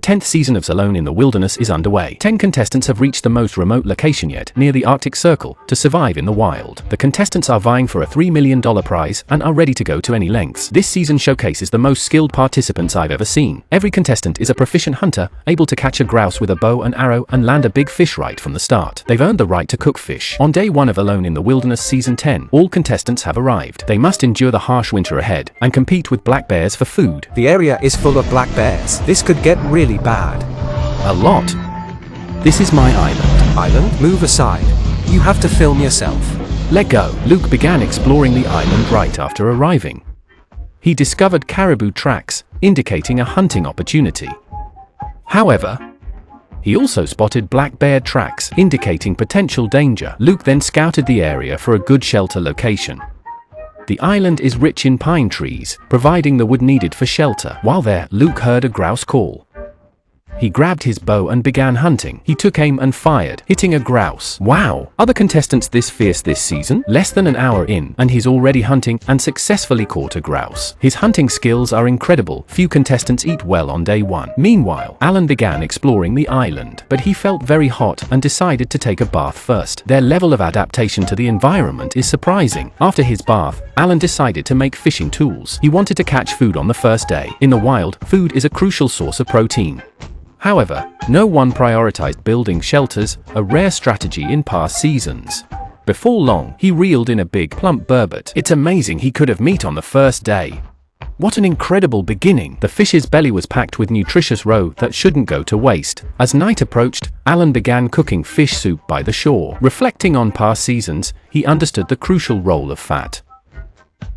10th season of Alone in the Wilderness is underway. 10 contestants have reached the most remote location yet, near the Arctic Circle, to survive in the wild. The contestants are vying for a $3 million prize and are ready to go to any lengths. This season showcases the most skilled participants I've ever seen. Every contestant is a proficient hunter, able to catch a grouse with a bow and arrow and land a big fish right from the start. They've earned the right to cook fish. On day 1 of Alone in the Wilderness Season 10, all contestants have arrived. They must endure the harsh winter ahead and compete with black bears for food. The area is full of black bears. This could get really bad. A lot. This is my island. Island? Move aside. You have to film yourself. Let go. Luke began exploring the island right after arriving. He discovered caribou tracks, indicating a hunting opportunity. However, he also spotted black bear tracks, indicating potential danger. Luke then scouted the area for a good shelter location. The island is rich in pine trees, providing the wood needed for shelter. While there, Luke heard a grouse call. He grabbed his bow and began hunting. He took aim and fired, hitting a grouse. Wow! Are the contestants this fierce this season? Less than an hour in, and he's already hunting and successfully caught a grouse. His hunting skills are incredible. Few contestants eat well on day 1. Meanwhile, Alan began exploring the island, but he felt very hot and decided to take a bath first. Their level of adaptation to the environment is surprising. After his bath, Alan decided to make fishing tools. He wanted to catch food on the first day. In the wild, food is a crucial source of protein. However, no one prioritized building shelters, a rare strategy in past seasons. Before long, he reeled in a big, plump burbot. It's amazing he could have meat on the first day. What an incredible beginning! The fish's belly was packed with nutritious roe that shouldn't go to waste. As night approached, Alan began cooking fish soup by the shore. Reflecting on past seasons, he understood the crucial role of fat.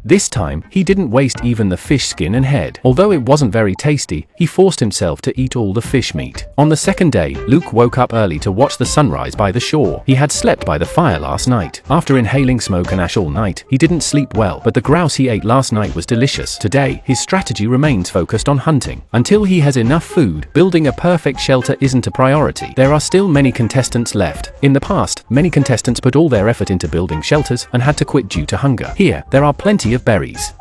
This time, he didn't waste even the fish skin and head. Although it wasn't very tasty, he forced himself to eat all the fish meat. On the second day, Luke woke up early to watch the sunrise by the shore. He had slept by the fire last night. After inhaling smoke and ash all night, he didn't sleep well, but the grouse he ate last night was delicious. Today, his strategy remains focused on hunting. Until he has enough food, building a perfect shelter isn't a priority. There are still many contestants left. In the past, many contestants put all their effort into building shelters and had to quit due to hunger. Here, there are plenty of berries.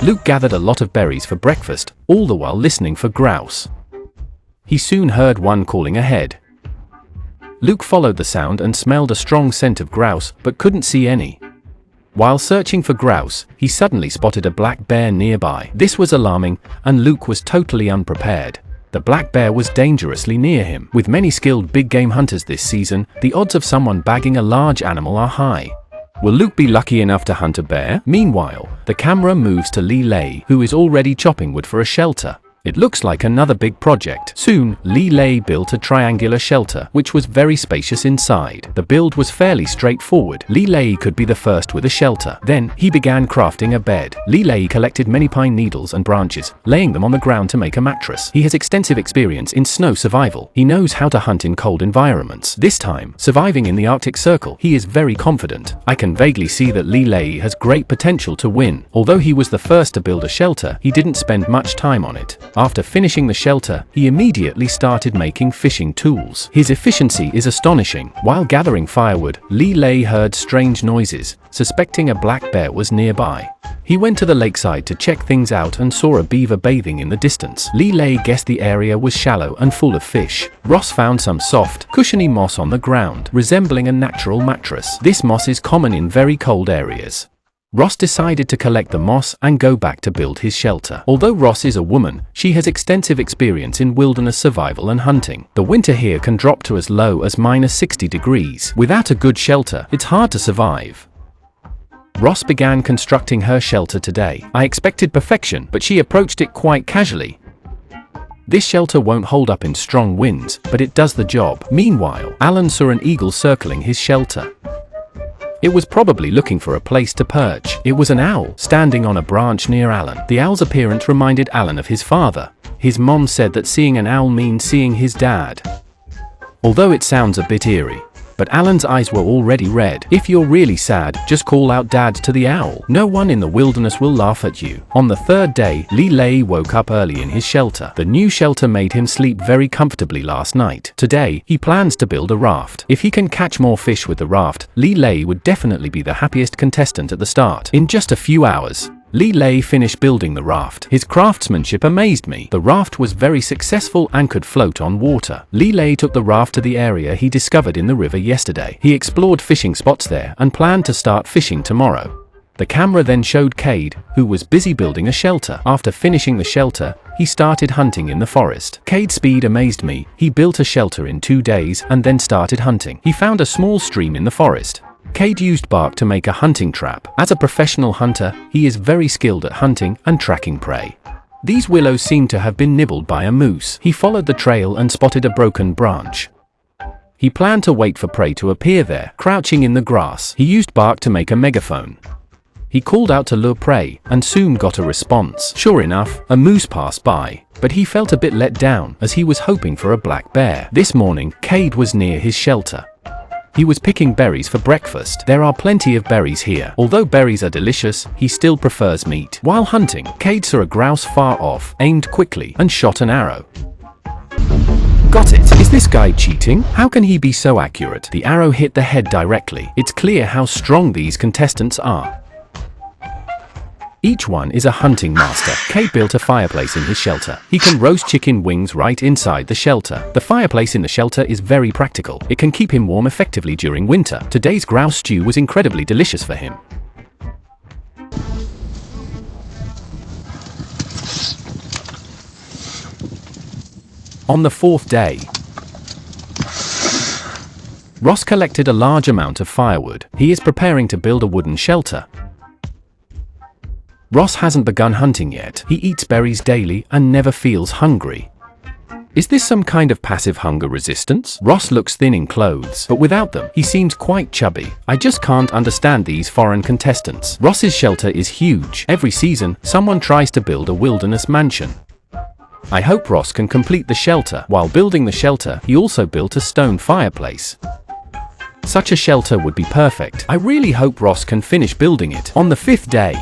Luke gathered a lot of berries for breakfast, all the while listening for grouse. He soon heard one calling ahead. Luke followed the sound and smelled a strong scent of grouse, but couldn't see any. While searching for grouse, he suddenly spotted a black bear nearby. This was alarming, and Luke was totally unprepared. The black bear was dangerously near him. With many skilled big game hunters this season, the odds of someone bagging a large animal are high. Will Luke be lucky enough to hunt a bear? Meanwhile, the camera moves to Lee Lei, who is already chopping wood for a shelter. It looks like another big project. Soon, Lee Lei built a triangular shelter, which was very spacious inside. The build was fairly straightforward. Lee Lei could be the first with a shelter. Then, he began crafting a bed. Lee Lei collected many pine needles and branches, laying them on the ground to make a mattress. He has extensive experience in snow survival. He knows how to hunt in cold environments. This time, surviving in the Arctic Circle, he is very confident. I can vaguely see that Lee Lei has great potential to win. Although he was the first to build a shelter, he didn't spend much time on it. After finishing the shelter, he immediately started making fishing tools. His efficiency is astonishing. While gathering firewood, Lee Lei heard strange noises, suspecting a black bear was nearby. He went to the lakeside to check things out and saw a beaver bathing in the distance. Lee Lei guessed the area was shallow and full of fish. Ross found some soft, cushiony moss on the ground, resembling a natural mattress. This moss is common in very cold areas. Ross decided to collect the moss and go back to build his shelter. Although Ross is a woman, she has extensive experience in wilderness survival and hunting. The winter here can drop to as low as -60 degrees. Without a good shelter, it's hard to survive. Ross began constructing her shelter today. I expected perfection, but she approached it quite casually. This shelter won't hold up in strong winds, but it does the job. Meanwhile, Alan saw an eagle circling his shelter. It was probably looking for a place to perch. It was an owl, standing on a branch near Alan. The owl's appearance reminded Alan of his father. His mom said that seeing an owl means seeing his dad. Although it sounds a bit eerie, but Alan's eyes were already red. If you're really sad, just call out dad to the owl. No one in the wilderness will laugh at you. On the third day, Lee Lei woke up early in his shelter. The new shelter made him sleep very comfortably last night. Today, he plans to build a raft. If he can catch more fish with the raft, Lee Lei would definitely be the happiest contestant at the start. In just a few hours, Li Lei finished building the raft. His craftsmanship amazed me. The raft was very successful and could float on water. Li Lei took the raft to the area he discovered in the river yesterday. He explored fishing spots there and planned to start fishing tomorrow. The camera then showed Cade, who was busy building a shelter. After finishing the shelter, he started hunting in the forest. Cade's speed amazed me. He built a shelter in 2 days and then started hunting. He found a small stream in the forest. Cade used bark to make a hunting trap. As a professional hunter, he is very skilled at hunting and tracking prey. These willows seem to have been nibbled by a moose. He followed the trail and spotted a broken branch. He planned to wait for prey to appear there, crouching in the grass. He used bark to make a megaphone. He called out to lure prey, and soon got a response. Sure enough, a moose passed by, but he felt a bit let down as he was hoping for a black bear. This morning, Cade was near his shelter. He was picking berries for breakfast. There are plenty of berries here. Although berries are delicious, he still prefers meat. While hunting, Cade saw a grouse far off, aimed quickly, and shot an arrow. Got it! Is this guy cheating? How can he be so accurate? The arrow hit the head directly. It's clear how strong these contestants are. Each one is a hunting master. Cade built a fireplace in his shelter. He can roast chicken wings right inside the shelter. The fireplace in the shelter is very practical. It can keep him warm effectively during winter. Today's grouse stew was incredibly delicious for him. On the 4th day, Ross collected a large amount of firewood. He is preparing to build a wooden shelter. Ross hasn't begun hunting yet. He eats berries daily and never feels hungry. Is this some kind of passive hunger resistance? Ross looks thin in clothes, but without them, he seems quite chubby. I just can't understand these foreign contestants. Ross's shelter is huge. Every season, someone tries to build a wilderness mansion. I hope Ross can complete the shelter. While building the shelter, he also built a stone fireplace. Such a shelter would be perfect. I really hope Ross can finish building it. On the 5th day,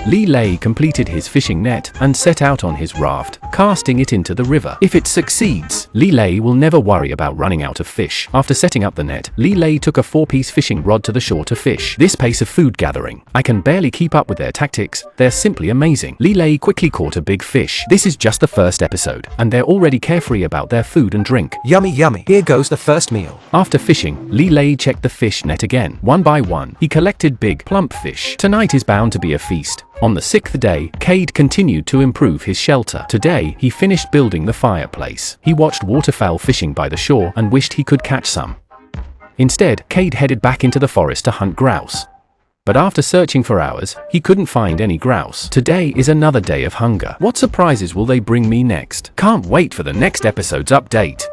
Li Lei completed his fishing net and set out on his raft, casting it into the river. If it succeeds, Li Lei will never worry about running out of fish. After setting up the net, Li Lei took a 4-piece fishing rod to the shore to fish. This pace of food gathering, I can barely keep up with their tactics. They're simply amazing. Li Lei quickly caught a big fish. This is just the first episode, and they're already carefree about their food and drink. Yummy yummy. Here goes the first meal. After fishing, Li Lei checked the fish net again. One by one, he collected big, plump fish. Tonight is bound to be a feast. On the 6th day, Cade continued to improve his shelter. Today, he finished building the fireplace. He watched waterfowl fishing by the shore and wished he could catch some. Instead, Cade headed back into the forest to hunt grouse. But after searching for hours, he couldn't find any grouse. Today is another day of hunger. What surprises will they bring me next? Can't wait for the next episode's update.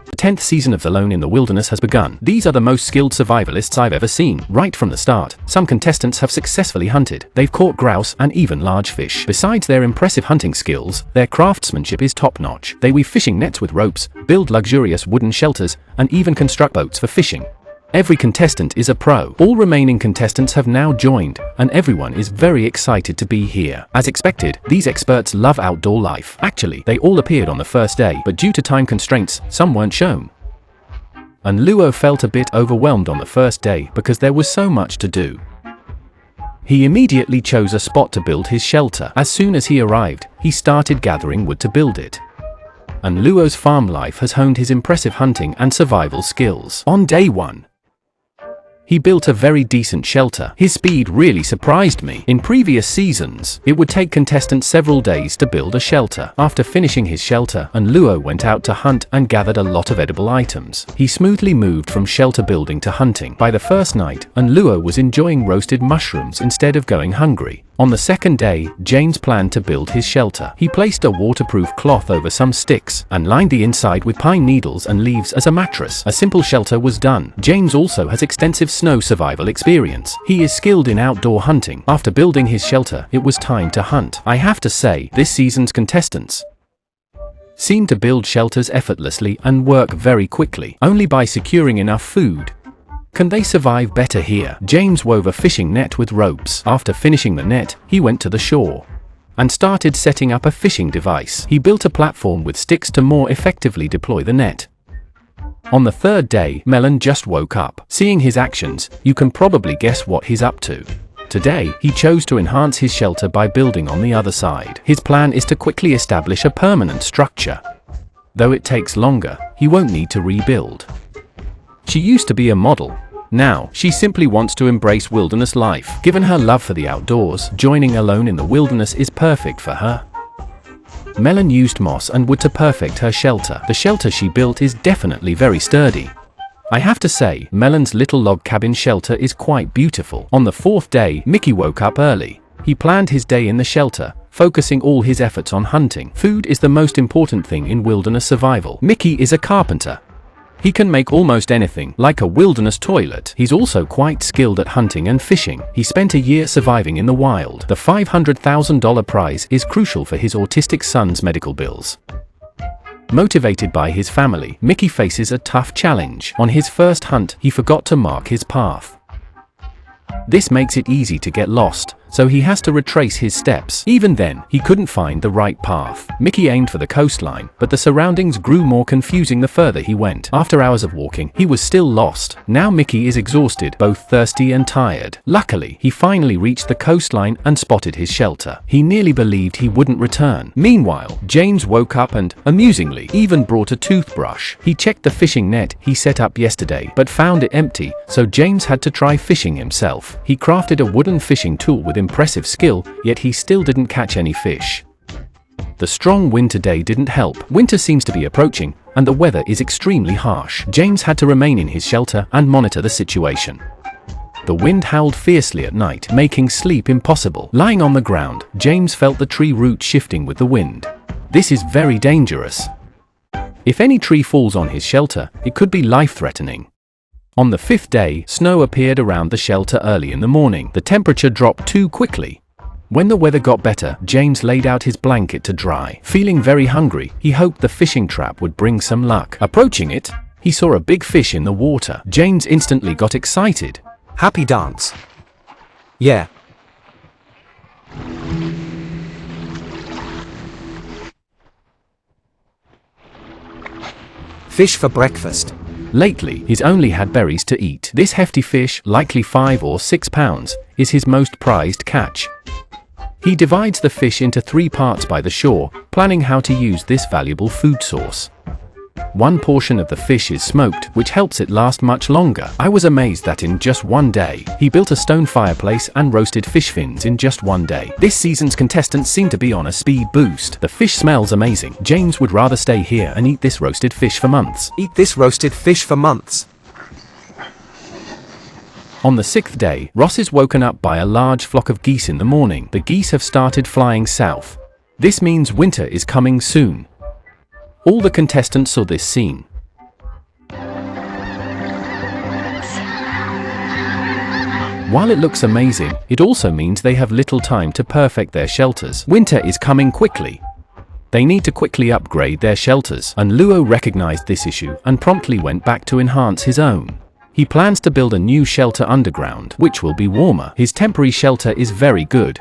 The 10th season of Alone in the Wilderness has begun. These are the most skilled survivalists I've ever seen. Right from the start, some contestants have successfully hunted. They've caught grouse and even large fish. Besides their impressive hunting skills, their craftsmanship is top-notch. They weave fishing nets with ropes, build luxurious wooden shelters, and even construct boats for fishing. Every contestant is a pro. All remaining contestants have now joined, and everyone is very excited to be here. As expected, these experts love outdoor life. Actually, they all appeared on the first day, but due to time constraints, some weren't shown. And Luo felt a bit overwhelmed on the first day because there was so much to do. He immediately chose a spot to build his shelter. As soon as he arrived, he started gathering wood to build it. And Luo's farm life has honed his impressive hunting and survival skills. On day 1, he built a very decent shelter. His speed really surprised me. In previous seasons, it would take contestants several days to build a shelter. After finishing his shelter, Luo went out to hunt and gathered a lot of edible items. He smoothly moved from shelter building to hunting. By the first night, Luo was enjoying roasted mushrooms instead of going hungry. On the 2nd day, James planned to build his shelter. He placed a waterproof cloth over some sticks and lined the inside with pine needles and leaves as a mattress. A simple shelter was done. James also has extensive snow survival experience. He is skilled in outdoor hunting. After building his shelter, it was time to hunt. I have to say, this season's contestants seem to build shelters effortlessly and work very quickly. Only by securing enough food can they survive better here. James wove a fishing net with ropes. After finishing the net, he went to the shore and started setting up a fishing device. He built a platform with sticks to more effectively deploy the net. On the 3rd day, Melon just woke up. Seeing his actions, you can probably guess what he's up to. Today, he chose to enhance his shelter by building on the other side. His plan is to quickly establish a permanent structure. Though it takes longer, he won't need to rebuild. She used to be a model. Now, she simply wants to embrace wilderness life. Given her love for the outdoors, joining alone in the wilderness is perfect for her. Melon used moss and wood to perfect her shelter. The shelter she built is definitely very sturdy. I have to say, Melon's little log cabin shelter is quite beautiful. On the fourth day, Mickey woke up early. He planned his day in the shelter, focusing all his efforts on hunting. Food is the most important thing in wilderness survival. Mickey is a carpenter. He can make almost anything, like a wilderness toilet. He's also quite skilled at hunting and fishing. He spent a year surviving in the wild. The $500,000 prize is crucial for his autistic son's medical bills. Motivated by his family, Mickey faces a tough challenge. On his first hunt, he forgot to mark his path. This makes it easy to get lost, so he has to retrace his steps. Even then, he couldn't find the right path. Mickey aimed for the coastline, but the surroundings grew more confusing the further he went. After hours of walking, he was still lost. Now Mickey is exhausted, both thirsty and tired. Luckily, he finally reached the coastline and spotted his shelter. He nearly believed he wouldn't return. Meanwhile, James woke up and, amusingly, even brought a toothbrush. He checked the fishing net he set up yesterday, but found it empty, so James had to try fishing himself. He crafted a wooden fishing tool with impressive skill, yet he still didn't catch any fish. The strong wind today didn't help. Winter seems to be approaching, and the weather is extremely harsh. James had to remain in his shelter and monitor the situation. The wind howled fiercely at night, making sleep impossible. Lying on the ground, James felt the tree roots shifting with the wind. This is very dangerous. If any tree falls on his shelter, it could be life-threatening. On the fifth day, snow appeared around the shelter early in the morning. The temperature dropped too quickly. When the weather got better, James laid out his blanket to dry. Feeling very hungry, he hoped the fishing trap would bring some luck. Approaching it, he saw a big fish in the water. James instantly got excited. Happy dance. Yeah. Fish for breakfast. Lately, he's only had berries to eat. This hefty fish, likely 5 or 6 pounds, is his most prized catch. He divides the fish into 3 parts by the shore, planning how to use this valuable food source. One portion of the fish is smoked, which helps it last much longer. I was amazed that in just one day, he built a stone fireplace and roasted fish fins in just one day. This season's contestants seem to be on a speed boost. The fish smells amazing. James would rather stay here and eat this roasted fish for months. Eat this roasted fish for months. On the 6th day, Ross is woken up by a large flock of geese in the morning. The geese have started flying south. This means winter is coming soon. All the contestants saw this scene. While it looks amazing, it also means they have little time to perfect their shelters. Winter is coming quickly. They need to quickly upgrade their shelters, and Luo recognized this issue and promptly went back to enhance his own. He plans to build a new shelter underground, which will be warmer. His temporary shelter is very good.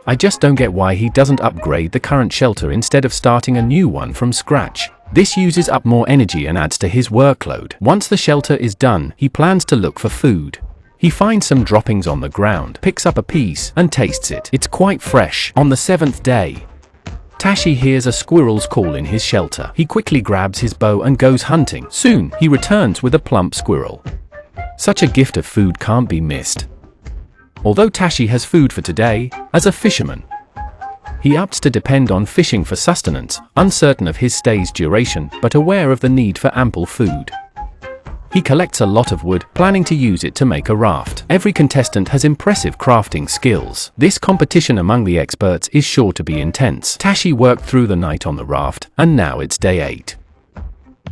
I just don't get why he doesn't upgrade the current shelter instead of starting a new one from scratch. This uses up more energy and adds to his workload. Once the shelter is done, he plans to look for food. He finds some droppings on the ground, picks up a piece, and tastes it. It's quite fresh. On the 7th day, Tashi hears a squirrel's call in his shelter. He quickly grabs his bow and goes hunting. Soon, he returns with a plump squirrel. Such a gift of food can't be missed. Although Tashi has food for today, as a fisherman, he opts to depend on fishing for sustenance, uncertain of his stay's duration, but aware of the need for ample food. He collects a lot of wood, planning to use it to make a raft. Every contestant has impressive crafting skills. This competition among the experts is sure to be intense. Tashi worked through the night on the raft, and now it's day 8.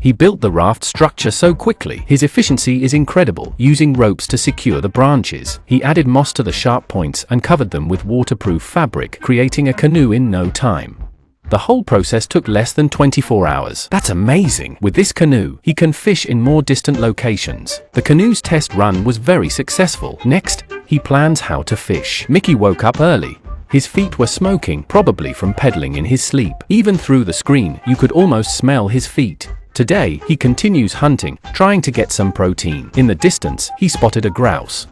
He built the raft structure so quickly. His efficiency is incredible, using ropes to secure the branches. He added moss to the sharp points and covered them with waterproof fabric, creating a canoe in no time. The whole process took less than 24 hours. That's amazing! With this canoe, he can fish in more distant locations. The canoe's test run was very successful. Next, he plans how to fish. Mickey woke up early. His feet were smoking, probably from pedaling in his sleep. Even through the screen, you could almost smell his feet. Today, he continues hunting, trying to get some protein. In the distance, he spotted a grouse.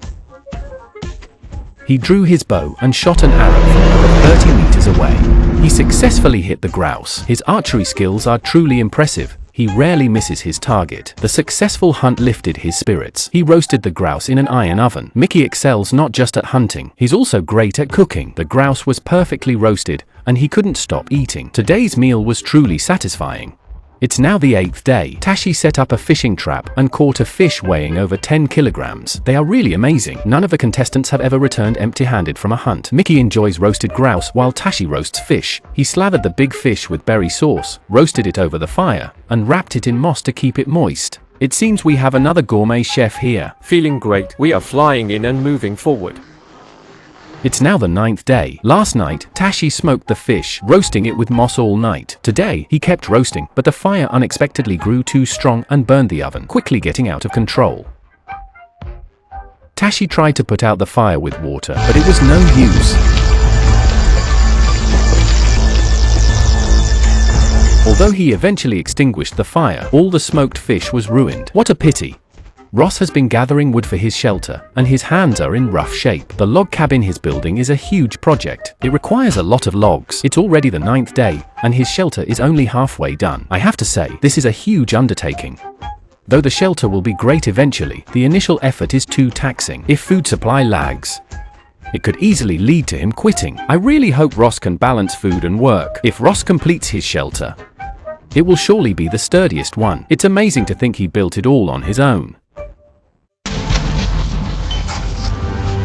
He drew his bow and shot an arrow from over 30 meters away. He successfully hit the grouse. His archery skills are truly impressive. He rarely misses his target. The successful hunt lifted his spirits. He roasted the grouse in an iron oven. Mickey excels not just at hunting, he's also great at cooking. The grouse was perfectly roasted, and he couldn't stop eating. Today's meal was truly satisfying. It's now the 8th day. Tashi set up a fishing trap and caught a fish weighing over 10 kilograms. They are really amazing. None of the contestants have ever returned empty-handed from a hunt. Mickey enjoys roasted grouse while Tashi roasts fish. He slathered the big fish with berry sauce, roasted it over the fire, and wrapped it in moss to keep it moist. It seems we have another gourmet chef here. Feeling great, we are flying in and moving forward. It's now the 9th day. Last night, Tashi smoked the fish, roasting it with moss all night. Today, he kept roasting, but the fire unexpectedly grew too strong and burned the oven, quickly getting out of control. Tashi tried to put out the fire with water, but it was no use. Although he eventually extinguished the fire, all the smoked fish was ruined. What a pity. Ross has been gathering wood for his shelter, and his hands are in rough shape. The log cabin he's building is a huge project. It requires a lot of logs. It's already the 9th day, and his shelter is only halfway done. I have to say, this is a huge undertaking. Though the shelter will be great eventually, the initial effort is too taxing. If food supply lags, it could easily lead to him quitting. I really hope Ross can balance food and work. If Ross completes his shelter, it will surely be the sturdiest one. It's amazing to think he built it all on his own.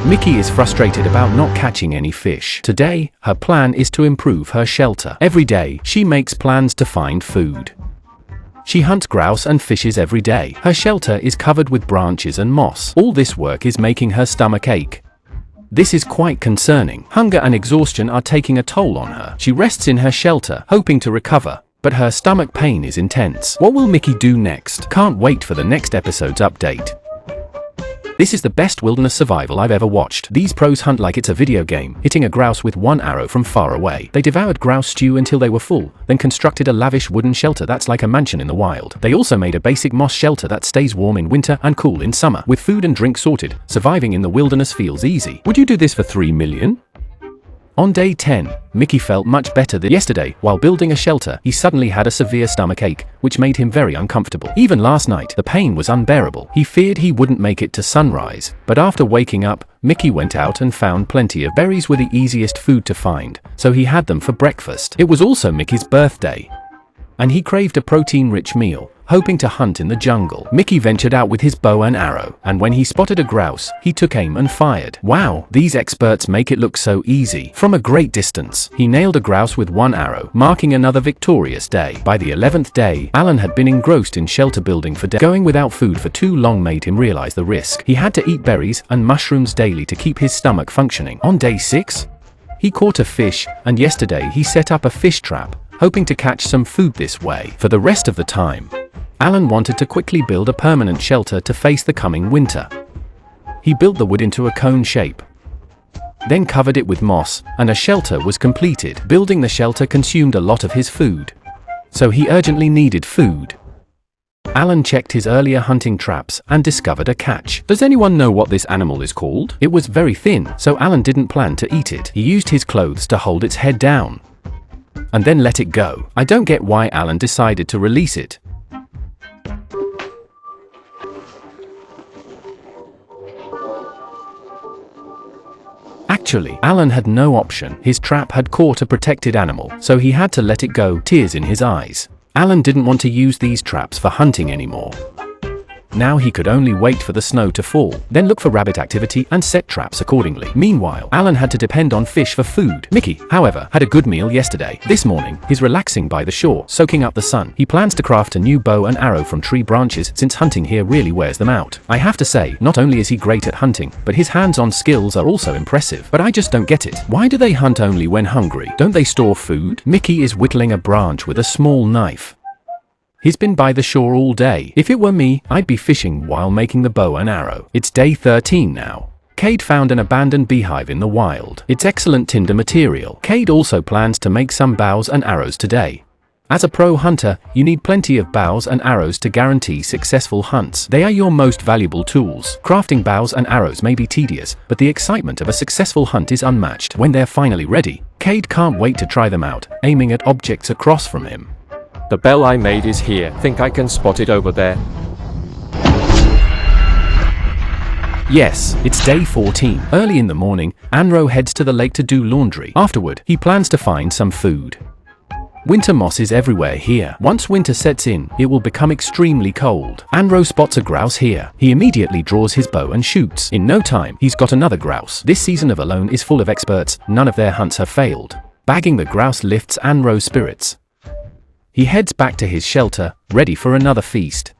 Mickey is frustrated about not catching any fish. Today, her plan is to improve her shelter. Every day, she makes plans to find food. She hunts grouse and fishes every day. Her shelter is covered with branches and moss. All this work is making her stomach ache. This is quite concerning. Hunger and exhaustion are taking a toll on her. She rests in her shelter, hoping to recover, but her stomach pain is intense. What will Mickey do next? Can't wait for the next episode's update. This is the best wilderness survival I've ever watched. These pros hunt like it's a video game, hitting a grouse with one arrow from far away. They devoured grouse stew until they were full, then constructed a lavish wooden shelter that's like a mansion in the wild. They also made a basic moss shelter that stays warm in winter and cool in summer. With food and drink sorted, surviving in the wilderness feels easy. Would you do this for 3 million? On day 10, Mickey felt much better than yesterday. While building a shelter, he suddenly had a severe stomach ache, which made him very uncomfortable. Even last night, the pain was unbearable. He feared he wouldn't make it to sunrise, but after waking up, Mickey went out and found plenty of berries were the easiest food to find, so he had them for breakfast. It was also Mickey's birthday, and he craved a protein-rich meal. Hoping to hunt in the jungle, Mickey ventured out with his bow and arrow, and when he spotted a grouse, he took aim and fired. Wow, these experts make it look so easy. From a great distance, he nailed a grouse with one arrow, marking another victorious day. By the 11th day, Alan had been engrossed in shelter building for days. Going without food for too long made him realize the risk. He had to eat berries and mushrooms daily to keep his stomach functioning. On day 6, he caught a fish, and yesterday he set up a fish trap, hoping to catch some food this way. For the rest of the time, Alan wanted to quickly build a permanent shelter to face the coming winter. He built the wood into a cone shape, then covered it with moss, and a shelter was completed. Building the shelter consumed a lot of his food, so he urgently needed food. Alan checked his earlier hunting traps and discovered a catch. Does anyone know what this animal is called? It was very thin, so Alan didn't plan to eat it. He used his clothes to hold its head down, and then let it go. I don't get why Alan decided to release it. Actually, Alan had no option. His trap had caught a protected animal, so he had to let it go, tears in his eyes. Alan didn't want to use these traps for hunting anymore. Now he could only wait for the snow to fall, then look for rabbit activity and set traps accordingly. Meanwhile, Alan had to depend on fish for food. Mickey, however, had a good meal yesterday. This morning, he's relaxing by the shore, soaking up the sun. He plans to craft a new bow and arrow from tree branches since hunting here really wears them out. I have to say, not only is he great at hunting, but his hands-on skills are also impressive. But I just don't get it. Why do they hunt only when hungry? Don't they store food? Mickey is whittling a branch with a small knife. He's been by the shore all day. If it were me, I'd be fishing while making the bow and arrow. It's day 13 now. Cade found an abandoned beehive in the wild. It's excellent tinder material. Cade also plans to make some bows and arrows today. As a pro hunter, you need plenty of bows and arrows to guarantee successful hunts. They are your most valuable tools. Crafting bows and arrows may be tedious, but the excitement of a successful hunt is unmatched. When they're finally ready, Cade can't wait to try them out, aiming at objects across from him. The bell I made is here. Think I can spot it over there? Yes, it's day 14. Early in the morning, Anro heads to the lake to do laundry. Afterward, he plans to find some food. Winter moss is everywhere here. Once winter sets in, it will become extremely cold. Anro spots a grouse here. He immediately draws his bow and shoots. In no time, he's got another grouse. This season of Alone is full of experts. None of their hunts have failed. Bagging the grouse lifts Anro's spirits. He heads back to his shelter, ready for another feast.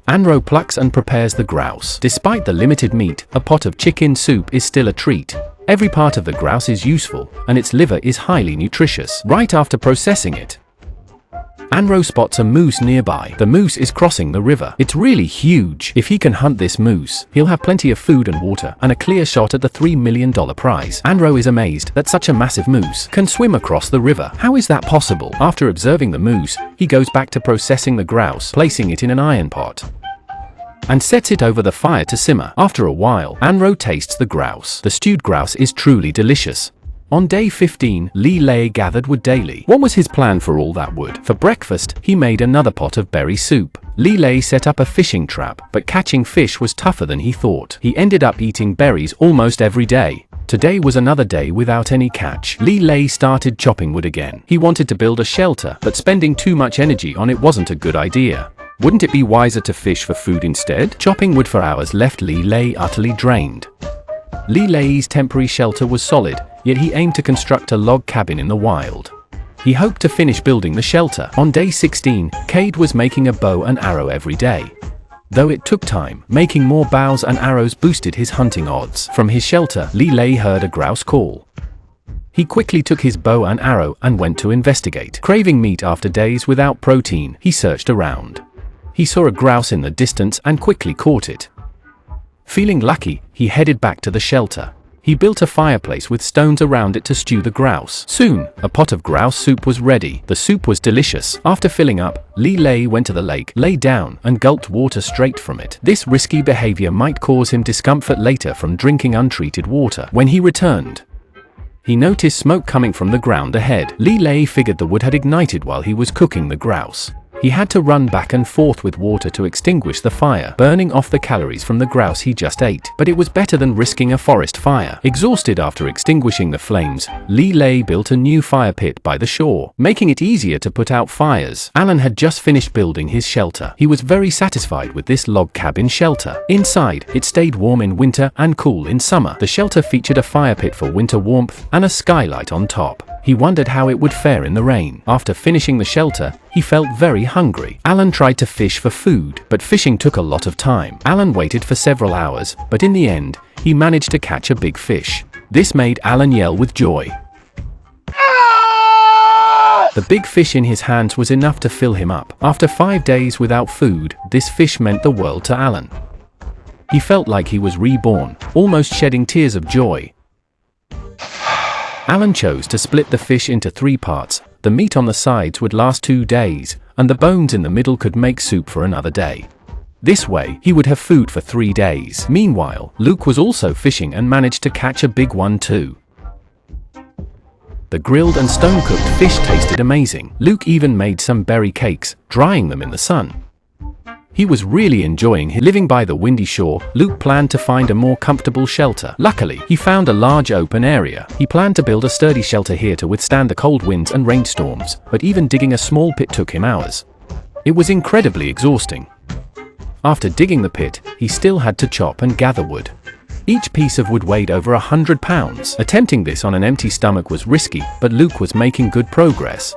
Anro plucks and prepares the grouse. Despite the limited meat, a pot of chicken soup is still a treat. Every part of the grouse is useful, and its liver is highly nutritious. Right after processing it, Anro spots a moose nearby. The moose is crossing the river. It's really huge. If he can hunt this moose, he'll have plenty of food and water, and a clear shot at the $3 million prize. Anro is amazed that such a massive moose can swim across the river. How is that possible? After observing the moose, he goes back to processing the grouse, placing it in an iron pot, and sets it over the fire to simmer. After a while, Anro tastes the grouse. The stewed grouse is truly delicious. On day 15, Li Lei gathered wood daily. What was his plan for all that wood? For breakfast, he made another pot of berry soup. Li Lei set up a fishing trap, but catching fish was tougher than he thought. He ended up eating berries almost every day. Today was another day without any catch. Li Lei started chopping wood again. He wanted to build a shelter, but spending too much energy on it wasn't a good idea. Wouldn't it be wiser to fish for food instead? Chopping wood for hours left Li Lei utterly drained. Li Lei's temporary shelter was solid, yet he aimed to construct a log cabin in the wild. He hoped to finish building the shelter. On day 16, Cade was making a bow and arrow every day. Though it took time, making more bows and arrows boosted his hunting odds. From his shelter, Li Lei heard a grouse call. He quickly took his bow and arrow and went to investigate. Craving meat after days without protein, he searched around. He saw a grouse in the distance and quickly caught it. Feeling lucky, he headed back to the shelter. He built a fireplace with stones around it to stew the grouse. Soon, a pot of grouse soup was ready. The soup was delicious. After filling up, Li Lei went to the lake, lay down, and gulped water straight from it. This risky behavior might cause him discomfort later from drinking untreated water. When he returned, he noticed smoke coming from the ground ahead. Li Lei figured the wood had ignited while he was cooking the grouse. He had to run back and forth with water to extinguish the fire, burning off the calories from the grouse he just ate. But it was better than risking a forest fire. Exhausted after extinguishing the flames, Li Lei built a new fire pit by the shore, making it easier to put out fires. Alan had just finished building his shelter. He was very satisfied with this log cabin shelter. Inside, it stayed warm in winter and cool in summer. The shelter featured a fire pit for winter warmth and a skylight on top. He wondered how it would fare in the rain. After finishing the shelter, he felt very hungry. Alan tried to fish for food, but fishing took a lot of time. Alan waited for several hours, but in the end, he managed to catch a big fish. This made Alan yell with joy. The big fish in his hands was enough to fill him up. After 5 days without food, this fish meant the world to Alan. He felt like he was reborn, almost shedding tears of joy. Alan chose to split the fish into 3 parts. The meat on the sides would last 2 days, and the bones in the middle could make soup for another day. This way, he would have food for 3 days. Meanwhile, Luke was also fishing and managed to catch a big one too. The grilled and stone-cooked fish tasted amazing. Luke even made some berry cakes, drying them in the sun. He was really enjoying living by the windy shore. Luke planned to find a more comfortable shelter. Luckily, he found a large open area. He planned to build a sturdy shelter here to withstand the cold winds and rainstorms, but even digging a small pit took him hours. It was incredibly exhausting. After digging the pit, he still had to chop and gather wood. Each piece of wood weighed over 100 pounds. Attempting this on an empty stomach was risky, but Luke was making good progress.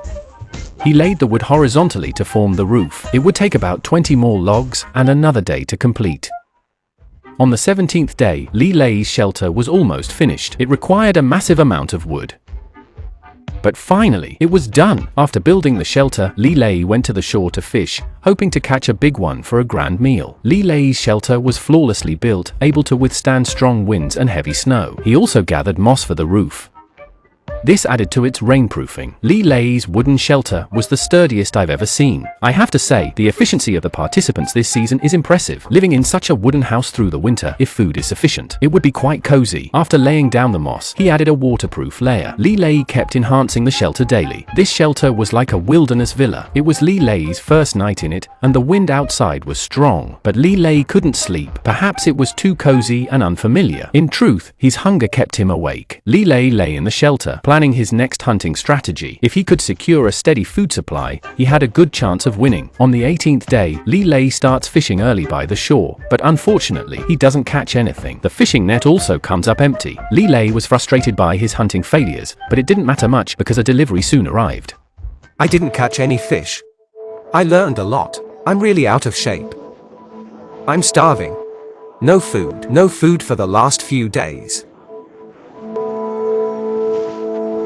He laid the wood horizontally to form the roof. It would take about 20 more logs and another day to complete. On the 17th day, Li Lei's shelter was almost finished. It required a massive amount of wood. But finally, it was done. After building the shelter, Li Lei went to the shore to fish, hoping to catch a big one for a grand meal. Li Lei's shelter was flawlessly built, able to withstand strong winds and heavy snow. He also gathered moss for the roof. This added to its rainproofing. Lee Lei's wooden shelter was the sturdiest I've ever seen. I have to say, the efficiency of the participants this season is impressive. Living in such a wooden house through the winter, if food is sufficient, it would be quite cozy. After laying down the moss, he added a waterproof layer. Lee Lei kept enhancing the shelter daily. This shelter was like a wilderness villa. It was Lee Lei's first night in it, and the wind outside was strong. But Lee Lei couldn't sleep. Perhaps it was too cozy and unfamiliar. In truth, his hunger kept him awake. Lee Lei lay in the shelter, planning his next hunting strategy. If he could secure a steady food supply, he had a good chance of winning. On the 18th day, Lee Lei starts fishing early by the shore, but unfortunately, he doesn't catch anything. The fishing net also comes up empty. Lee Lei was frustrated by his hunting failures, but it didn't matter much because a delivery soon arrived. I didn't catch any fish. I learned a lot. I'm really out of shape. I'm starving. No food for the last few days.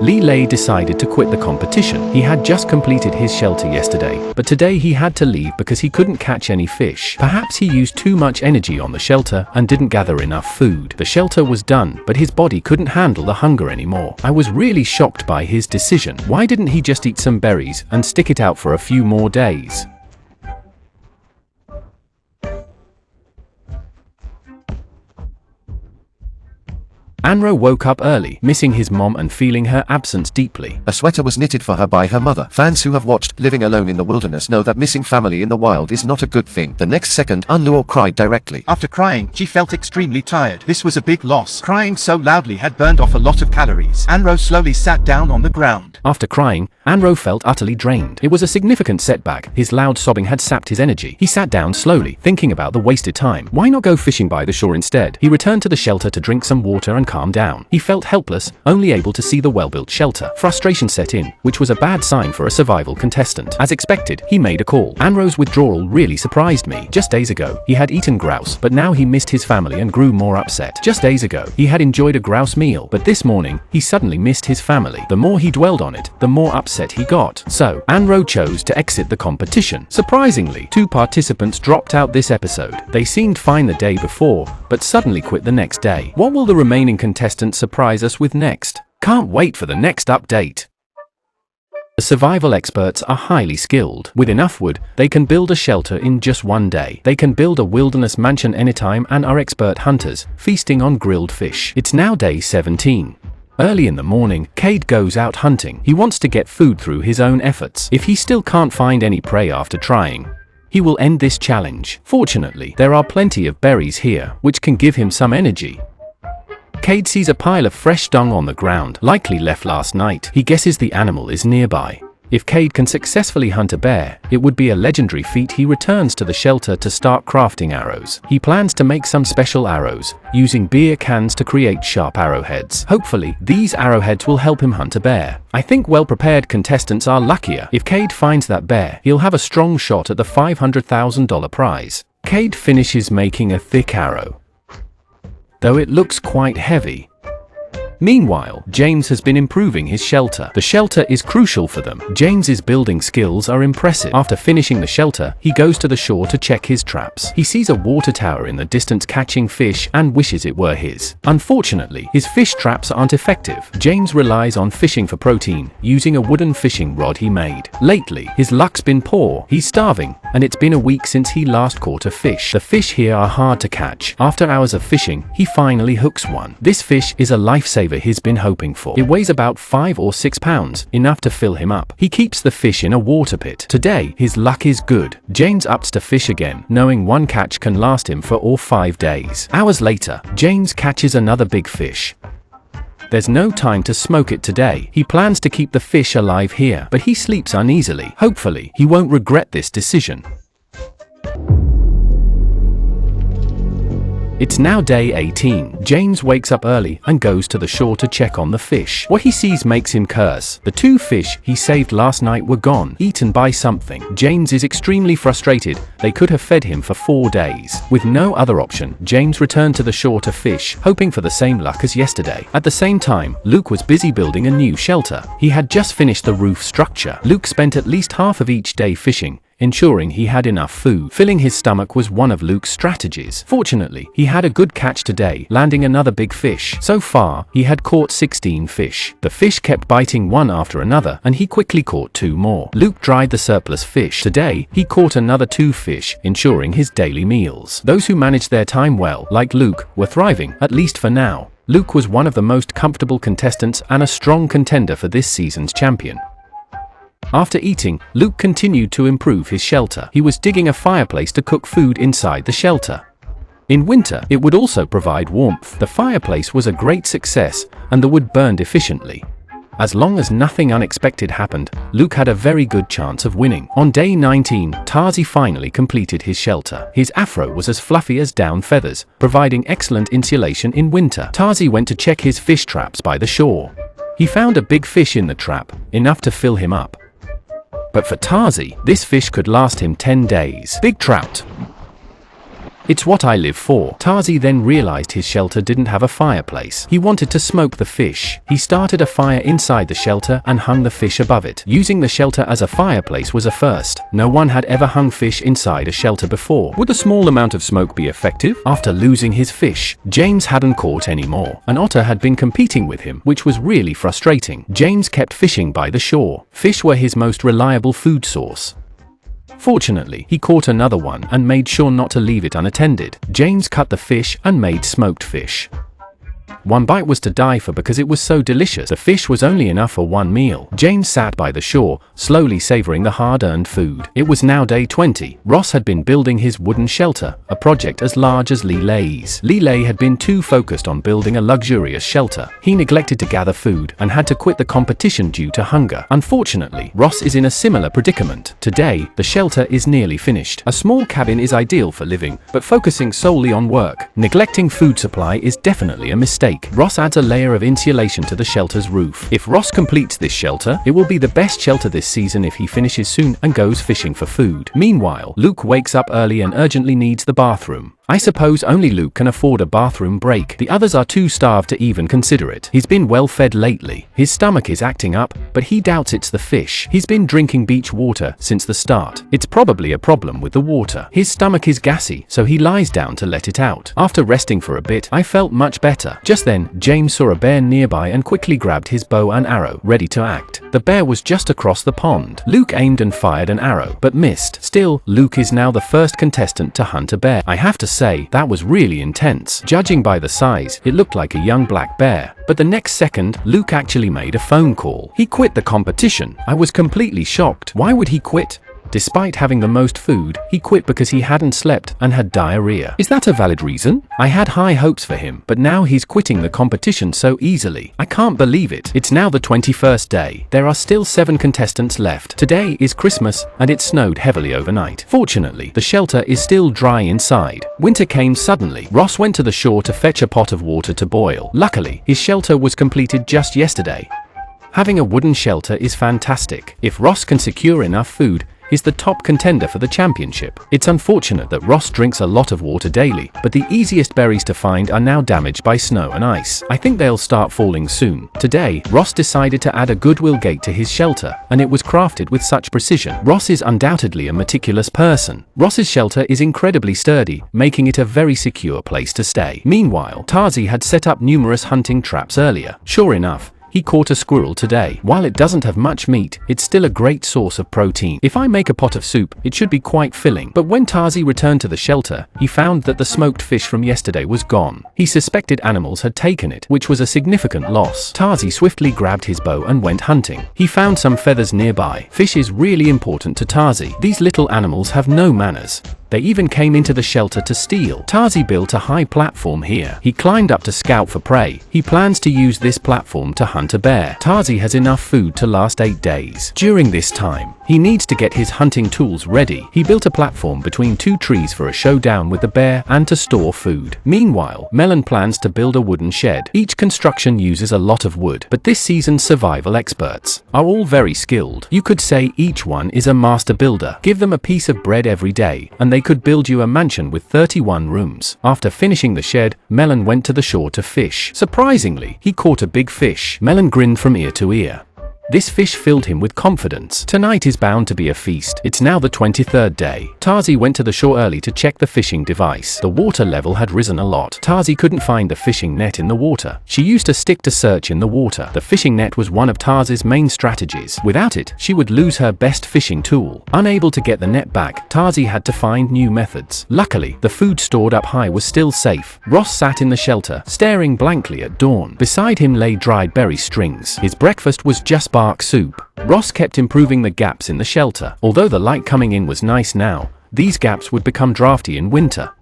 Lee Lei decided to quit the competition. He had just completed his shelter yesterday, but today he had to leave because he couldn't catch any fish. Perhaps he used too much energy on the shelter and didn't gather enough food. The shelter was done, but his body couldn't handle the hunger anymore. I was really shocked by his decision. Why didn't he just eat some berries and stick it out for a few more days? Anro woke up early, missing his mom and feeling her absence deeply. A sweater was knitted for her by her mother. Fans who have watched Living Alone in the Wilderness know that missing family in the wild is not a good thing. The next second, Anluo cried directly. After crying, she felt extremely tired. This was a big loss. Crying so loudly had burned off a lot of calories. Anro slowly sat down on the ground. After crying, Anro felt utterly drained. It was a significant setback. His loud sobbing had sapped his energy. He sat down slowly, thinking about the wasted time. Why not go fishing by the shore instead? He returned to the shelter to drink some water and calm down. He felt helpless, only able to see the well-built shelter. Frustration set in, which was a bad sign for a survival contestant. As expected, he made a call. Anro's withdrawal really surprised me. Just days ago, he had eaten grouse, but now he missed his family and grew more upset. Just days ago, he had enjoyed a grouse meal, but this morning, he suddenly missed his family. The more he dwelled on it, the more upset he got. So, Anro chose to exit the competition. Surprisingly, 2 participants dropped out this episode. They seemed fine the day before, but suddenly quit the next day. What will the remaining contestants surprise us with next? Can't wait for the next update. The survival experts are highly skilled. With enough wood, they can build a shelter in just one day. They can build a wilderness mansion anytime and are expert hunters, feasting on grilled fish. It's now day 17. Early in the morning, Cade goes out hunting. He wants to get food through his own efforts. If he still can't find any prey after trying, he will end this challenge. Fortunately, there are plenty of berries here, which can give him some energy. Cade sees a pile of fresh dung on the ground, likely left last night. He guesses the animal is nearby. If Cade can successfully hunt a bear, it would be a legendary feat. He returns to the shelter to start crafting arrows. He plans to make some special arrows, using beer cans to create sharp arrowheads. Hopefully, these arrowheads will help him hunt a bear. I think well-prepared contestants are luckier. If Cade finds that bear, he'll have a strong shot at the $500,000 prize. Cade finishes making a thick arrow, though it looks quite heavy. Meanwhile, James has been improving his shelter. The shelter is crucial for them. James's building skills are impressive. After finishing the shelter, he goes to the shore to check his traps. He sees a water tower in the distance catching fish and wishes it were his. Unfortunately, his fish traps aren't effective. James relies on fishing for protein, using a wooden fishing rod he made. Lately, his luck's been poor. He's starving, and it's been a week since he last caught a fish. The fish here are hard to catch. After hours of fishing, he finally hooks one. This fish is a lifesaver he's been hoping for. It weighs about 5 or 6 pounds, enough to fill him up. He keeps the fish in a water pit. Today, his luck is good. James ups to fish again, knowing one catch can last him for all 5 days. Hours later, James catches another big fish. There's no time to smoke it today. He plans to keep the fish alive here, but he sleeps uneasily. Hopefully, he won't regret this decision. It's now day 18. James wakes up early and goes to the shore to check on the fish. What he sees makes him curse. The 2 fish he saved last night were gone, eaten by something. James is extremely frustrated. They could have fed him for 4 days. With no other option, James returned to the shore to fish, hoping for the same luck as yesterday. At the same time, Luke was busy building a new shelter. He had just finished the roof structure. Luke spent at least half of each day fishing, ensuring he had enough food. Filling his stomach was one of Luke's strategies. Fortunately, he had a good catch today, landing another big fish. So far, he had caught 16 fish. The fish kept biting one after another, and he quickly caught 2 more. Luke dried the surplus fish. Today, he caught another 2 fish, ensuring his daily meals. Those who managed their time well, like Luke, were thriving, at least for now. Luke was one of the most comfortable contestants and a strong contender for this season's champion. After eating, Luke continued to improve his shelter. He was digging a fireplace to cook food inside the shelter. In winter, it would also provide warmth. The fireplace was a great success, and the wood burned efficiently. As long as nothing unexpected happened, Luke had a very good chance of winning. On day 19, Tarzi finally completed his shelter. His afro was as fluffy as down feathers, providing excellent insulation in winter. Tarzi went to check his fish traps by the shore. He found a big fish in the trap, enough to fill him up. But for Tarzi, this fish could last him 10 days. Big trout. It's what I live for. Tarzi then realized his shelter didn't have a fireplace. He wanted to smoke the fish. He started a fire inside the shelter and hung the fish above it. Using the shelter as a fireplace was a first. No one had ever hung fish inside a shelter before. Would a small amount of smoke be effective? After losing his fish, James hadn't caught any more. An otter had been competing with him, which was really frustrating. James kept fishing by the shore. Fish were his most reliable food source. Fortunately, he caught another one and made sure not to leave it unattended. James cut the fish and made smoked fish. One bite was to die for because it was so delicious. The fish was only enough for one meal. James sat by the shore, slowly savoring the hard-earned food. It was now day 20. Ross had been building his wooden shelter, a project as large as Lee's. Lee had been too focused on building a luxurious shelter. He neglected to gather food and had to quit the competition due to hunger. Unfortunately, Ross is in a similar predicament. Today, the shelter is nearly finished. A small cabin is ideal for living, but focusing solely on work, neglecting food supply is definitely a mistake. Ross adds a layer of insulation to the shelter's roof. If Ross completes this shelter, it will be the best shelter this season if he finishes soon and goes fishing for food. Meanwhile, Luke wakes up early and urgently needs the bathroom. I suppose only Luke can afford a bathroom break. The others are too starved to even consider it. He's been well fed lately. His stomach is acting up, but he doubts it's the fish. He's been drinking beach water since the start. It's probably a problem with the water. His stomach is gassy, so he lies down to let it out. After resting for a bit, I felt much better. Just then, James saw a bear nearby and quickly grabbed his bow and arrow, ready to act. The bear was just across the pond. Luke aimed and fired an arrow, but missed. Still, Luke is now the first contestant to hunt a bear. I have to say, that was really intense. Judging by the size, it looked like a young black bear. But the next second, Luke actually made a phone call. He quit the competition. I was completely shocked. Why would he quit? Despite having the most food, he quit because he hadn't slept and had diarrhea. Is that a valid reason? I had high hopes for him, but now he's quitting the competition so easily. I can't believe it. It's now the 21st day. There are still 7 contestants left. Today is Christmas, and it snowed heavily overnight. Fortunately, the shelter is still dry inside. Winter came suddenly. Ross went to the shore to fetch a pot of water to boil. Luckily, his shelter was completed just yesterday. Having a wooden shelter is fantastic. If Ross can secure enough food, is the top contender for the championship. It's unfortunate that Ross drinks a lot of water daily, but the easiest berries to find are now damaged by snow and ice. I think they'll start falling soon. Today, Ross decided to add a goodwill gate to his shelter, and it was crafted with such precision. Ross is undoubtedly a meticulous person. Ross's shelter is incredibly sturdy, making it a very secure place to stay. Meanwhile, Tarzi had set up numerous hunting traps earlier. Sure enough, he caught a squirrel today. While it doesn't have much meat, it's still a great source of protein. If I make a pot of soup, it should be quite filling. But when Tarzi returned to the shelter, he found that the smoked fish from yesterday was gone. He suspected animals had taken it, which was a significant loss. Tarzi swiftly grabbed his bow and went hunting. He found some feathers nearby. Fish is really important to Tarzi. These little animals have no manners. They even came into the shelter to steal. Tarzi built a high platform here. He climbed up to scout for prey. He plans to use this platform to hunt a bear. Tarzi has enough food to last 8 days. During this time, he needs to get his hunting tools ready. He built a platform between 2 trees for a showdown with the bear and to store food. Meanwhile, Melon plans to build a wooden shed. Each construction uses a lot of wood, but this season's survival experts are all very skilled. You could say each one is a master builder. Give them a piece of bread every day, and they could build you a mansion with 31 rooms. After finishing the shed, Melon went to the shore to fish. Surprisingly, he caught a big fish. Melon grinned from ear to ear. This fish filled him with confidence. Tonight is bound to be a feast. It's now the 23rd day. Tarzi went to the shore early to check the fishing device. The water level had risen a lot. Tarzi couldn't find the fishing net in the water. She used a stick to search in the water. The fishing net was one of Tarzi's main strategies. Without it, she would lose her best fishing tool. Unable to get the net back, Tarzi had to find new methods. Luckily, the food stored up high was still safe. Ross sat in the shelter, staring blankly at dawn. Beside him lay dried berry strings. His breakfast was just bark soup. Ross kept improving the gaps in the shelter. Although the light coming in was nice now, these gaps would become drafty in winter.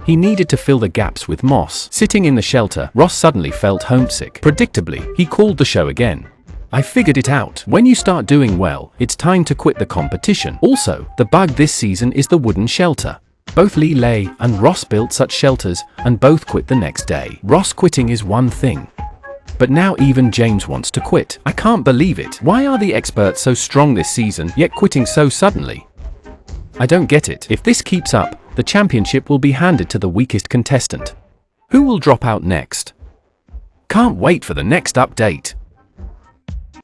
He needed to fill the gaps with moss. Sitting in the shelter, Ross suddenly felt homesick. Predictably, he called the show again. I figured it out. When you start doing well, it's time to quit the competition. Also, the bug this season is the wooden shelter. Both Lee Lay and Ross built such shelters, and both quit the next day. Ross quitting is one thing. But now even James wants to quit. I can't believe it. Why are the experts so strong this season, yet quitting so suddenly? I don't get it. If this keeps up, the championship will be handed to the weakest contestant. Who will drop out next? Can't wait for the next update.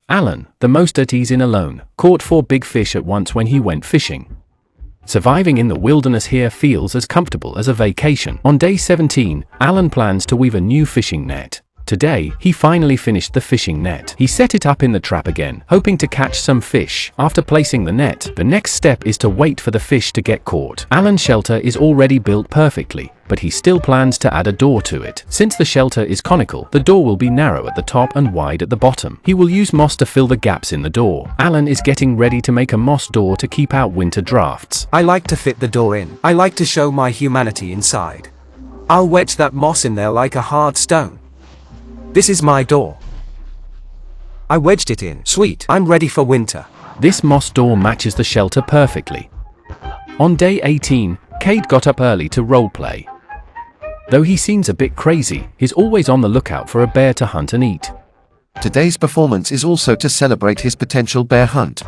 Alan, the most at ease in alone, caught 4 big fish at once when he went fishing. Surviving in the wilderness here feels as comfortable as a vacation. On day 17, Alan plans to weave a new fishing net. Today, he finally finished the fishing net. He set it up in the trap again, hoping to catch some fish. After placing the net, the next step is to wait for the fish to get caught. Alan's shelter is already built perfectly, but he still plans to add a door to it. Since the shelter is conical, the door will be narrow at the top and wide at the bottom. He will use moss to fill the gaps in the door. Alan is getting ready to make a moss door to keep out winter drafts. I like to fit the door in. I like to show my humanity inside. I'll wedge that moss in there like a hard stone. This is my door. I wedged it in. Sweet, I'm ready for winter. This moss door matches the shelter perfectly. On day 18, Cade got up early to roleplay. Though he seems a bit crazy, he's always on the lookout for a bear to hunt and eat. Today's performance is also to celebrate his potential bear hunt.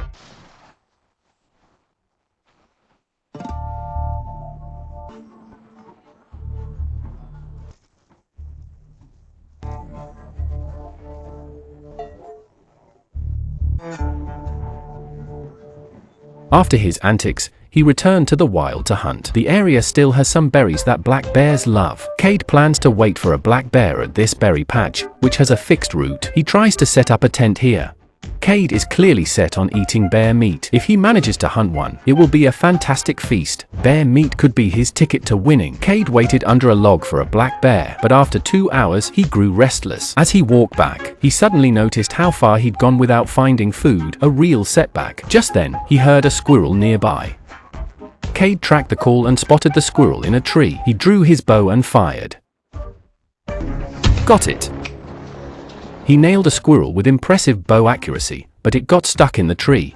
After his antics, he returned to the wild to hunt. The area still has some berries that black bears love. Cade plans to wait for a black bear at this berry patch, which has a fixed route. He tries to set up a tent here. Cade is clearly set on eating bear meat. If he manages to hunt one, it will be a fantastic feast. Bear meat could be his ticket to winning. Cade waited under a log for a black bear, but after 2 hours, he grew restless. As he walked back, he suddenly noticed how far he'd gone without finding food, a real setback. Just then, he heard a squirrel nearby. Cade tracked the call and spotted the squirrel in a tree. He drew his bow and fired. Got it! He nailed a squirrel with impressive bow accuracy, but it got stuck in the tree.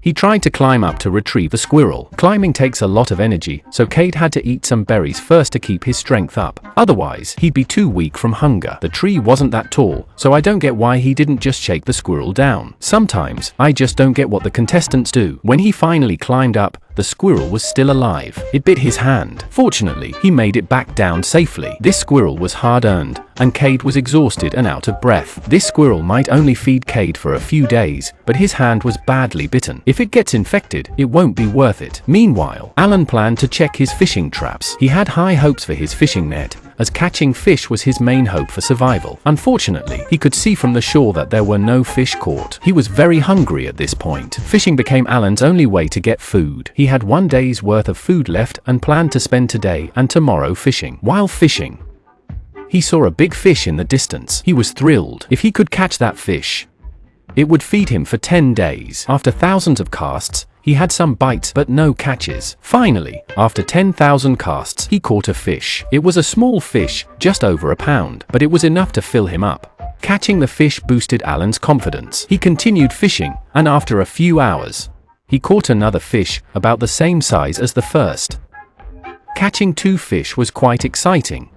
He tried to climb up to retrieve the squirrel. Climbing takes a lot of energy, so Cade had to eat some berries first to keep his strength up. Otherwise, he'd be too weak from hunger. The tree wasn't that tall, so I don't get why he didn't just shake the squirrel down. Sometimes, I just don't get what the contestants do. When he finally climbed up, the squirrel was still alive. It bit his hand. Fortunately, he made it back down safely. This squirrel was hard-earned, and Cade was exhausted and out of breath. This squirrel might only feed Cade for a few days, but his hand was badly bitten. If it gets infected, it won't be worth it. Meanwhile, Alan planned to check his fishing traps. He had high hopes for his fishing net, as catching fish was his main hope for survival. Unfortunately, he could see from the shore that there were no fish caught. He was very hungry at this point. Fishing became Alan's only way to get food. He had 1 day's worth of food left and planned to spend today and tomorrow fishing. While fishing, he saw a big fish in the distance. He was thrilled. If he could catch that fish, it would feed him for 10 days. After thousands of casts, he had some bites but no catches. Finally, after 10,000 casts, he caught a fish. It was a small fish, just over a pound, but it was enough to fill him up. Catching the fish boosted Alan's confidence. He continued fishing, and after a few hours, he caught another fish, about the same size as the first. Catching 2 fish was quite exciting.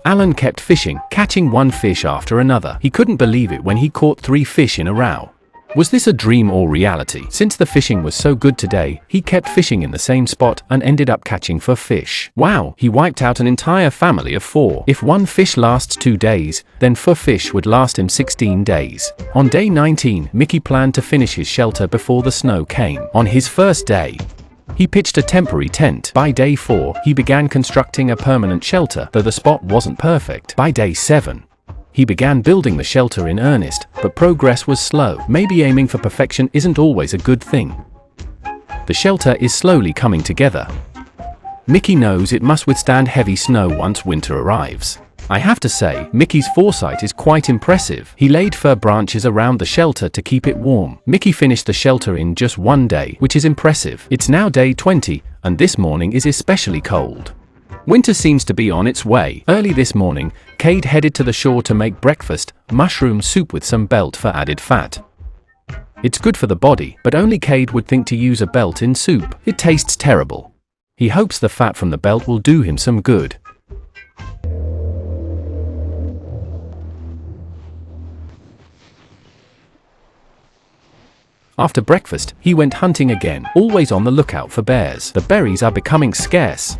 Alan kept fishing, catching 1 fish after another. He couldn't believe it when he caught 3 fish in a row. Was this a dream or reality? Since the fishing was so good today, he kept fishing in the same spot and ended up catching 4 fish. Wow, he wiped out an entire family of 4. If one fish lasts 2 days, then 4 fish would last him 16 days. On day 19, Mickey planned to finish his shelter before the snow came. On his first day, he pitched a temporary tent. By day 4, he began constructing a permanent shelter, though the spot wasn't perfect. By day 7, he began building the shelter in earnest, but progress was slow. Maybe aiming for perfection isn't always a good thing. The shelter is slowly coming together. Mickey knows it must withstand heavy snow once winter arrives. I have to say, Mickey's foresight is quite impressive. He laid fir branches around the shelter to keep it warm. Mickey finished the shelter in just 1 day, which is impressive. It's now day 20, and this morning is especially cold. Winter seems to be on its way. Early this morning, Cade headed to the shore to make breakfast, mushroom soup with some belt for added fat. It's good for the body, but only Cade would think to use a belt in soup. It tastes terrible. He hopes the fat from the belt will do him some good. After breakfast, he went hunting again, always on the lookout for bears. The berries are becoming scarce.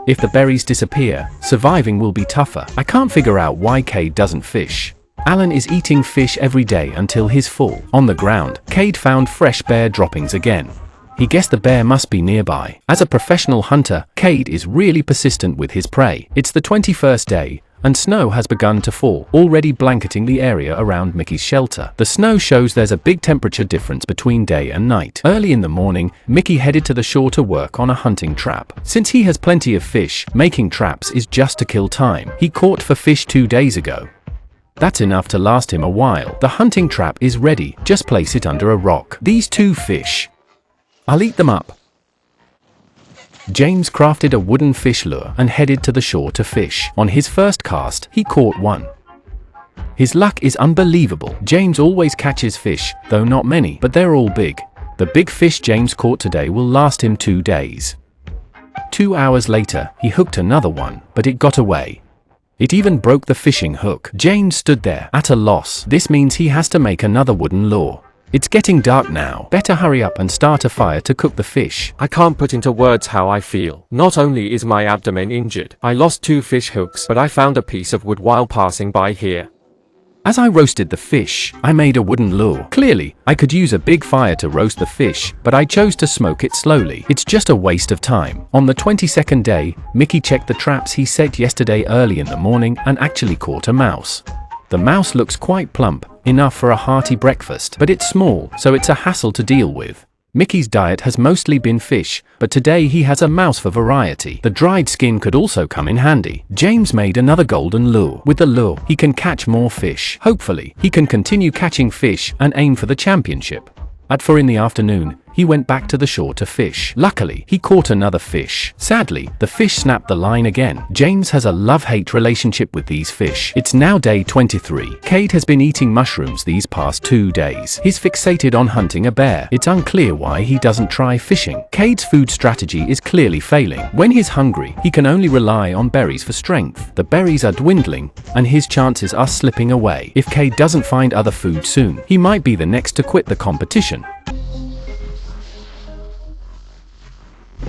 If the berries disappear, surviving will be tougher. I can't figure out why Cade doesn't fish. Alan is eating fish every day until he's full. On the ground, Cade found fresh bear droppings again. He guessed the bear must be nearby. As a professional hunter, Cade is really persistent with his prey. It's the 21st day, and snow has begun to fall, already blanketing the area around Mickey's shelter. The snow shows there's a big temperature difference between day and night. Early in the morning, Mickey headed to the shore to work on a hunting trap. Since he has plenty of fish, making traps is just to kill time. He caught 4 fish 2 days ago. That's enough to last him a while. The hunting trap is ready, just place it under a rock. These 2 fish, I'll eat them up. James crafted a wooden fish lure and headed to the shore to fish. On his first cast, he caught 1. His luck is unbelievable. James always catches fish, though not many, but they're all big. The big fish James caught today will last him 2 days. 2 hours later, he hooked another one, but it got away. It even broke the fishing hook. James stood there, at a loss. This means he has to make another wooden lure. It's getting dark now. Better hurry up and start a fire to cook the fish. I can't put into words how I feel. Not only is my abdomen injured, I lost 2 fish hooks, but I found a piece of wood while passing by here. As I roasted the fish, I made a wooden lure. Clearly, I could use a big fire to roast the fish, but I chose to smoke it slowly. It's just a waste of time. On the 22nd day, Mickey checked the traps he set yesterday early in the morning and actually caught a mouse. The mouse looks quite plump, enough for a hearty breakfast, but it's small, so it's a hassle to deal with. Mickey's diet has mostly been fish, but today he has a mouse for variety. The dried skin could also come in handy. James made another golden lure. With the lure, he can catch more fish. Hopefully, he can continue catching fish and aim for the championship. At 4 in the afternoon, he went back to the shore to fish. Luckily, he caught another fish. Sadly, the fish snapped the line again. James has a love-hate relationship with these fish. It's now day 23. Cade has been eating mushrooms these past 2 days. He's fixated on hunting a bear. It's unclear why he doesn't try fishing. Cade's food strategy is clearly failing. When he's hungry, he can only rely on berries for strength. The berries are dwindling, and his chances are slipping away. If Cade doesn't find other food soon, he might be the next to quit the competition.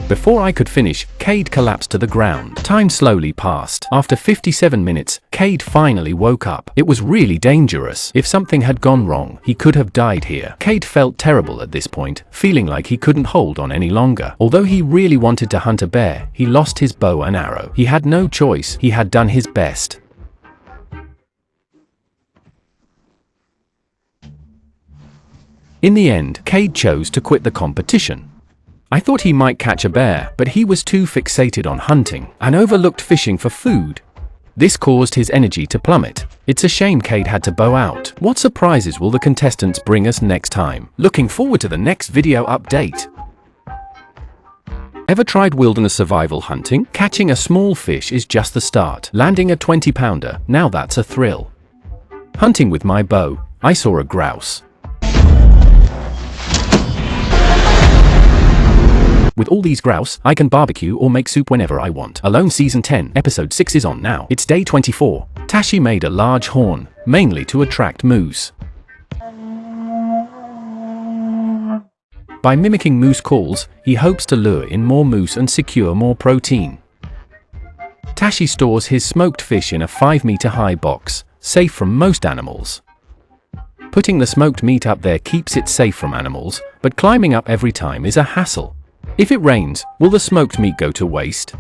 Before I could finish, Cade collapsed to the ground. Time slowly passed. After 57 minutes, Cade finally woke up. It was really dangerous. If something had gone wrong, he could have died here. Cade felt terrible at this point, feeling like he couldn't hold on any longer. Although he really wanted to hunt a bear, he lost his bow and arrow. He had no choice. He had done his best. In the end, Cade chose to quit the competition. I thought he might catch a bear, but he was too fixated on hunting and overlooked fishing for food. This caused his energy to plummet. It's a shame Cade had to bow out. What surprises will the contestants bring us next time? Looking forward to the next video update. Ever tried wilderness survival hunting? Catching a small fish is just the start. Landing a 20-pounder, now that's a thrill. Hunting with my bow, I saw a grouse. With all these grouse, I can barbecue or make soup whenever I want. Alone Season 10, Episode 6 is on now. It's day 24. Tashi made a large horn, mainly to attract moose. By mimicking moose calls, he hopes to lure in more moose and secure more protein. Tashi stores his smoked fish in a 5-meter-high box, safe from most animals. Putting the smoked meat up there keeps it safe from animals, but climbing up every time is a hassle. If it rains, will the smoked meat go to waste?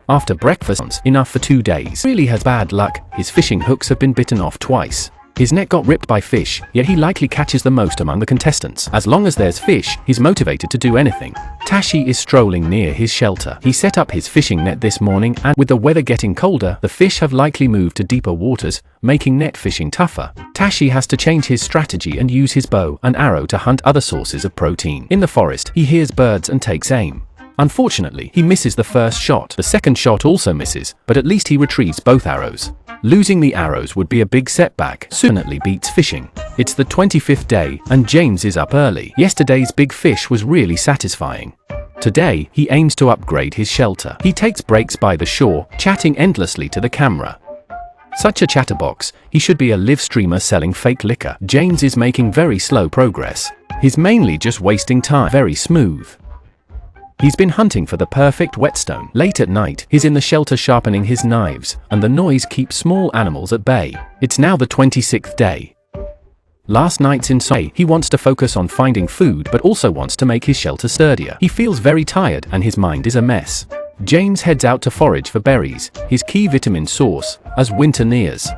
After breakfast, enough for 2 days. He really has bad luck. His fishing hooks have been bitten off twice. His net got ripped by fish, yet he likely catches the most among the contestants. As long as there's fish, he's motivated to do anything. Tashi is strolling near his shelter. He set up his fishing net this morning, and with the weather getting colder, the fish have likely moved to deeper waters, making net fishing tougher. Tashi has to change his strategy and use his bow and arrow to hunt other sources of protein. In the forest, he hears birds and takes aim. Unfortunately, he misses the first shot. The second shot also misses, but at least he retrieves both arrows. Losing the arrows would be a big setback. Definitely beats fishing. It's the 25th day, and James is up early. Yesterday's big fish was really satisfying. Today, he aims to upgrade his shelter. He takes breaks by the shore, chatting endlessly to the camera. Such a chatterbox, he should be a live streamer selling fake liquor. James is making very slow progress. He's mainly just wasting time. Very smooth. He's been hunting for the perfect whetstone. Late at night, he's in the shelter sharpening his knives, and the noise keeps small animals at bay. It's now the 26th day. Last night's insomnia. He wants to focus on finding food but also wants to make his shelter sturdier. He feels very tired and his mind is a mess. James heads out to forage for berries, his key vitamin source, as winter nears.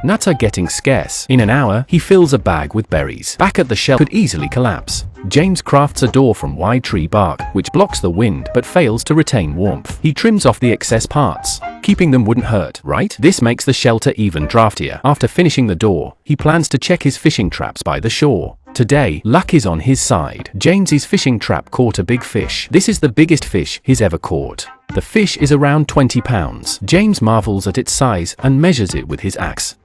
Nuts are getting scarce. In an hour, he fills a bag with berries. Back at the shelter could easily collapse. James crafts a door from wide tree bark, which blocks the wind but fails to retain warmth. He trims off the excess parts. Keeping them wouldn't hurt, right? This makes the shelter even draftier. After finishing the door, he plans to check his fishing traps by the shore. Today, luck is on his side. James's fishing trap caught a big fish. This is the biggest fish he's ever caught. The fish is around 20 pounds. James marvels at its size and measures it with his axe.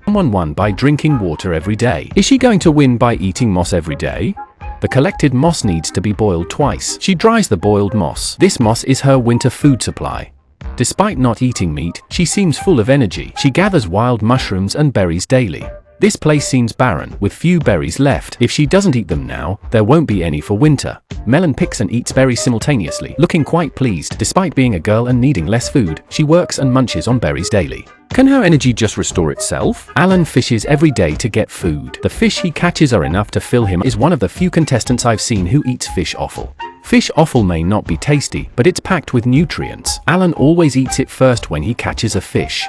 Someone won by drinking water every day. Is she going to win by eating moss every day? The collected moss needs to be boiled twice. She dries the boiled moss. This moss is her winter food supply. Despite not eating meat, she seems full of energy. She gathers wild mushrooms and berries daily. This place seems barren, with few berries left. If she doesn't eat them now, there won't be any for winter. Melon picks and eats berries simultaneously, looking quite pleased. Despite being a girl and needing less food, she works and munches on berries daily. Can her energy just restore itself? Alan fishes every day to get food. The fish he catches are enough to fill him. Is one of the few contestants I've seen who eats fish offal. Fish offal may not be tasty, but it's packed with nutrients. Alan always eats it first when he catches a fish.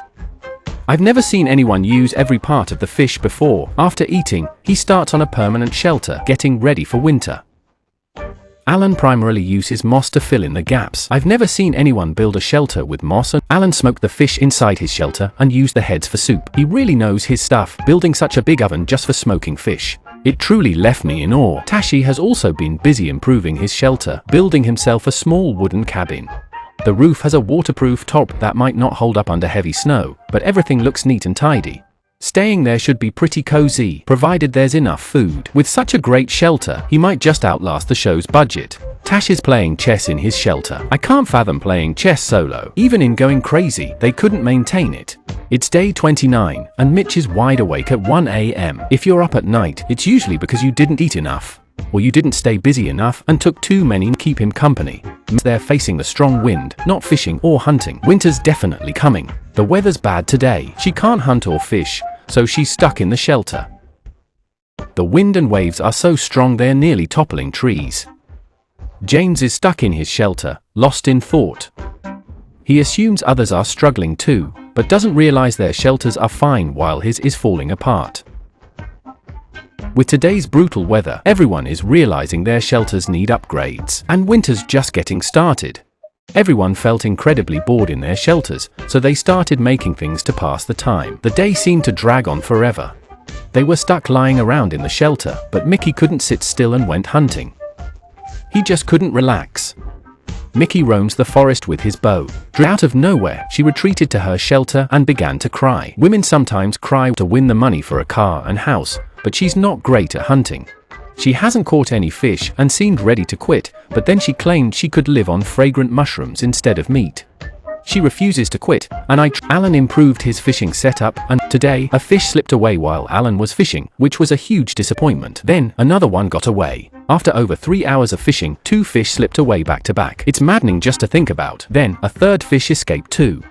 I've never seen anyone use every part of the fish before. After eating, he starts on a permanent shelter, getting ready for winter. Alan primarily uses moss to fill in the gaps. I've never seen anyone build a shelter with moss. And Alan smoked the fish inside his shelter and used the heads for soup. He really knows his stuff, building such a big oven just for smoking fish. It truly left me in awe. Tashi has also been busy improving his shelter, building himself a small wooden cabin. The roof has a waterproof top that might not hold up under heavy snow, but everything looks neat and tidy. Staying there should be pretty cozy, provided there's enough food. With such a great shelter, he might just outlast the show's budget. Tash is playing chess in his shelter. I can't fathom playing chess solo. Even in Going Crazy, they couldn't maintain it. It's day 29, and Mitch is wide awake at 1 a.m. If you're up at night, it's usually because you didn't eat enough, or you didn't stay busy enough and took too many to keep him company. They're facing the strong wind, not fishing or hunting. Winter's definitely coming. The weather's bad today. She can't hunt or fish, so she's stuck in the shelter. The wind and waves are so strong they're nearly toppling trees. James is stuck in his shelter, lost in thought. He assumes others are struggling too, but doesn't realize their shelters are fine while his is falling apart. With today's brutal weather, everyone is realizing their shelters need upgrades, and winter's just getting started. Everyone felt incredibly bored in their shelters, so they started making things to pass the time. The day seemed to drag on forever. They were stuck lying around in the shelter, but Mickey couldn't sit still and went hunting. He just couldn't relax. Mickey roams the forest with his bow. Out of nowhere, she retreated to her shelter and began to cry. Women sometimes cry to win the money for a car and house, but she's not great at hunting. She hasn't caught any fish and seemed ready to quit, but then she claimed she could live on fragrant mushrooms instead of meat. She refuses to quit, and Alan improved his fishing setup, and today, a fish slipped away while Alan was fishing, which was a huge disappointment. Then, another one got away. After over 3 hours of fishing, 2 fish slipped away back to back. It's maddening just to think about. Then, a third fish escaped too.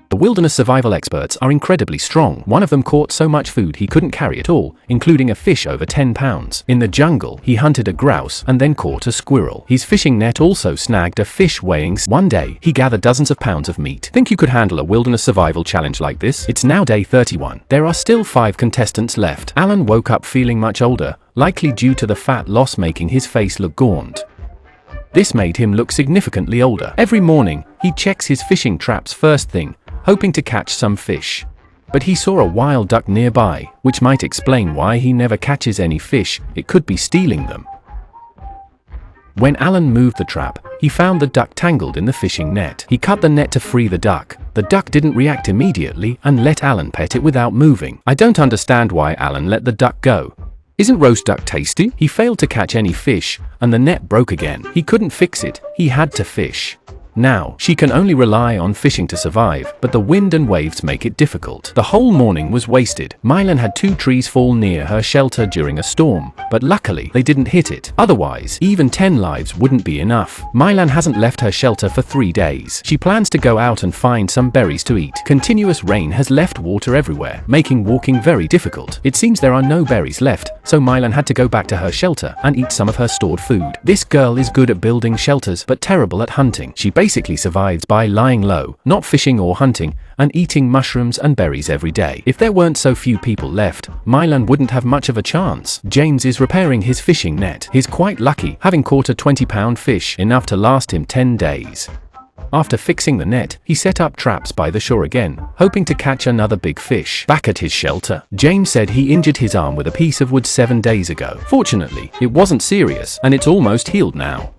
The wilderness survival experts are incredibly strong. One of them caught so much food he couldn't carry it all, including a fish over 10 pounds. In the jungle, he hunted a grouse and then caught a squirrel. His fishing net also snagged a fish weighing. One day, he gathered dozens of pounds of meat. Think you could handle a wilderness survival challenge like this? It's now day 31. There are still 5 contestants left. Alan woke up feeling much older, likely due to the fat loss making his face look gaunt. This made him look significantly older. Every morning, he checks his fishing traps first thing, hoping to catch some fish. But he saw a wild duck nearby, which might explain why he never catches any fish. It could be stealing them. When Alan moved the trap, he found the duck tangled in the fishing net. He cut the net to free the duck. The duck didn't react immediately and let Alan pet it without moving. I don't understand why Alan let the duck go. Isn't roast duck tasty? He failed to catch any fish, and the net broke again. He couldn't fix it. He had to fish. Now, she can only rely on fishing to survive, but the wind and waves make it difficult. The whole morning was wasted. Mylan had 2 trees fall near her shelter during a storm, but luckily, they didn't hit it. Otherwise, even 10 lives wouldn't be enough. Mylan hasn't left her shelter for 3 days. She plans to go out and find some berries to eat. Continuous rain has left water everywhere, making walking very difficult. It seems there are no berries left, so Mylan had to go back to her shelter and eat some of her stored food. This girl is good at building shelters, but terrible at hunting. She basically survives by lying low, not fishing or hunting, and eating mushrooms and berries every day. If there weren't so few people left, Mylan wouldn't have much of a chance. James is repairing his fishing net. He's quite lucky, having caught a 20-pound fish, enough to last him 10 days. After fixing the net, he set up traps by the shore again, hoping to catch another big fish. Back at his shelter, James said he injured his arm with a piece of wood 7 days ago. Fortunately, it wasn't serious, and it's almost healed now.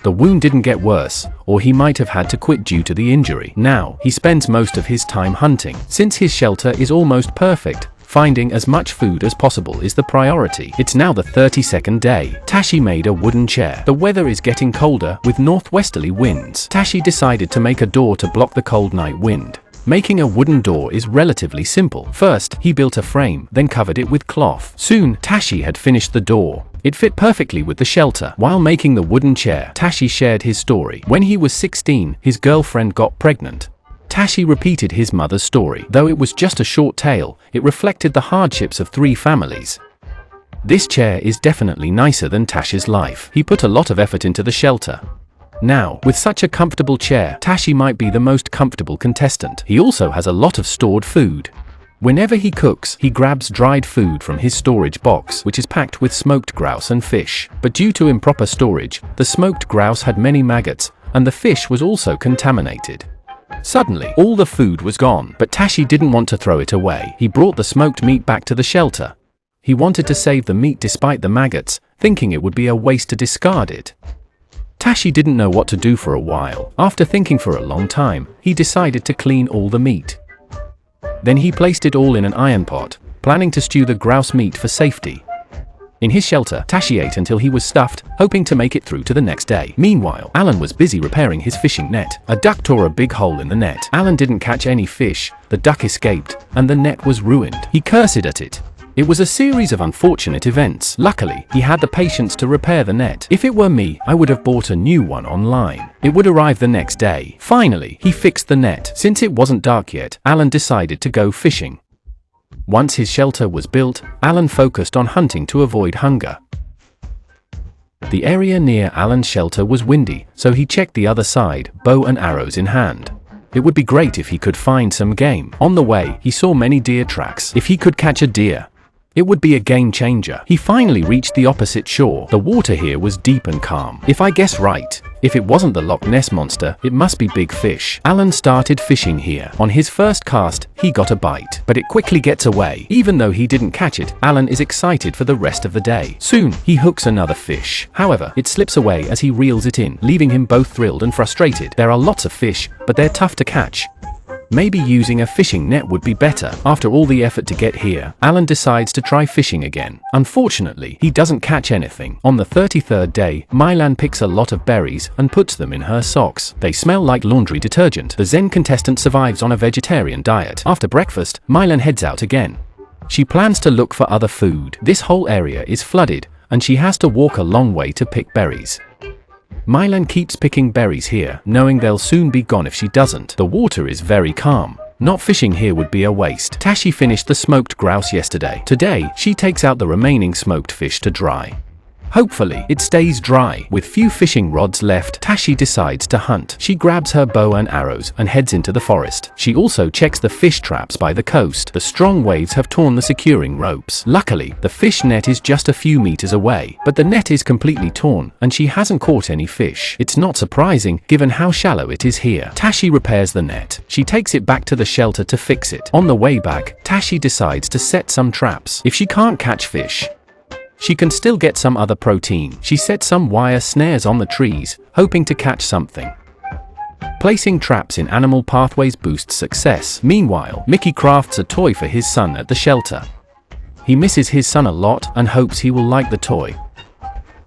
The wound didn't get worse, or he might have had to quit due to the injury. Now, he spends most of his time hunting. Since his shelter is almost perfect, finding as much food as possible is the priority. It's now the 32nd day. Tashi made a wooden chair. The weather is getting colder, with northwesterly winds. Tashi decided to make a door to block the cold night wind. Making a wooden door is relatively simple. First, he built a frame, then covered it with cloth. Soon, Tashi had finished the door. It fit perfectly with the shelter. While making the wooden chair, Tashi shared his story. When he was 16, his girlfriend got pregnant. Tashi repeated his mother's story. Though it was just a short tale, it reflected the hardships of 3 families. This chair is definitely nicer than Tashi's life. He put a lot of effort into the shelter. Now, with such a comfortable chair, Tashi might be the most comfortable contestant. He also has a lot of stored food. Whenever he cooks, he grabs dried food from his storage box, which is packed with smoked grouse and fish. But due to improper storage, the smoked grouse had many maggots, and the fish was also contaminated. Suddenly, all the food was gone, but Tashi didn't want to throw it away. He brought the smoked meat back to the shelter. He wanted to save the meat despite the maggots, thinking it would be a waste to discard it. Tashi didn't know what to do for a while. After thinking for a long time, he decided to clean all the meat. Then he placed it all in an iron pot, planning to stew the grouse meat for safety. In his shelter, Tashi ate until he was stuffed, hoping to make it through to the next day. Meanwhile, Alan was busy repairing his fishing net. A duck tore a big hole in the net. Alan didn't catch any fish, the duck escaped, and the net was ruined. He cursed at it. It was a series of unfortunate events. Luckily, he had the patience to repair the net. If it were me, I would have bought a new one online. It would arrive the next day. Finally, he fixed the net. Since it wasn't dark yet, Alan decided to go fishing. Once his shelter was built, Alan focused on hunting to avoid hunger. The area near Alan's shelter was windy, so he checked the other side, bow and arrows in hand. It would be great if he could find some game. On the way, he saw many deer tracks. If he could catch a deer, it would be a game changer. He finally reached the opposite shore. The water here was deep and calm. If I guess right, if it wasn't the Loch Ness monster, it must be big fish. Alan started fishing here. On his first cast, he got a bite, but it quickly gets away. Even though he didn't catch it, Alan is excited for the rest of the day. Soon, he hooks another fish. However, it slips away as he reels it in, leaving him both thrilled and frustrated. There are lots of fish, but they're tough to catch. Maybe using a fishing net would be better. After all the effort to get here, Alan decides to try fishing again. Unfortunately, he doesn't catch anything. On the 33rd day, Mylan picks a lot of berries and puts them in her socks. They smell like laundry detergent. The Zen contestant survives on a vegetarian diet. After breakfast, Mylan heads out again. She plans to look for other food. This whole area is flooded, and she has to walk a long way to pick berries. Mylan keeps picking berries here, knowing they'll soon be gone if she doesn't. The water is very calm. Not fishing here would be a waste. Tashi finished the smoked grouse yesterday. Today, she takes out the remaining smoked fish to dry. Hopefully, it stays dry. With few fishing rods left, Tashi decides to hunt. She grabs her bow and arrows and heads into the forest. She also checks the fish traps by the coast. The strong waves have torn the securing ropes. Luckily, the fish net is just a few meters away, but the net is completely torn and she hasn't caught any fish. It's not surprising, given how shallow it is here. Tashi repairs the net. She takes it back to the shelter to fix it. On the way back, Tashi decides to set some traps. If she can't catch fish, she can still get some other protein. She sets some wire snares on the trees, hoping to catch something. Placing traps in animal pathways boosts success. Meanwhile, Mickey crafts a toy for his son at the shelter. He misses his son a lot and hopes he will like the toy.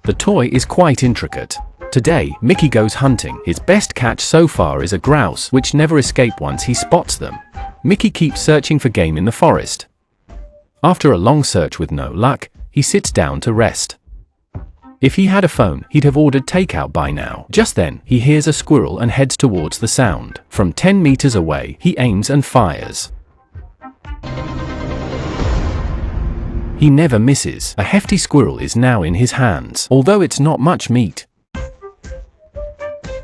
The toy is quite intricate. Today, Mickey goes hunting. His best catch so far is a grouse, which never escape once he spots them. Mickey keeps searching for game in the forest. After a long search with no luck, he sits down to rest. If he had a phone, he'd have ordered takeout by now. Just then, he hears a squirrel and heads towards the sound. From 10 meters away, he aims and fires. He never misses. A hefty squirrel is now in his hands, although it's not much meat.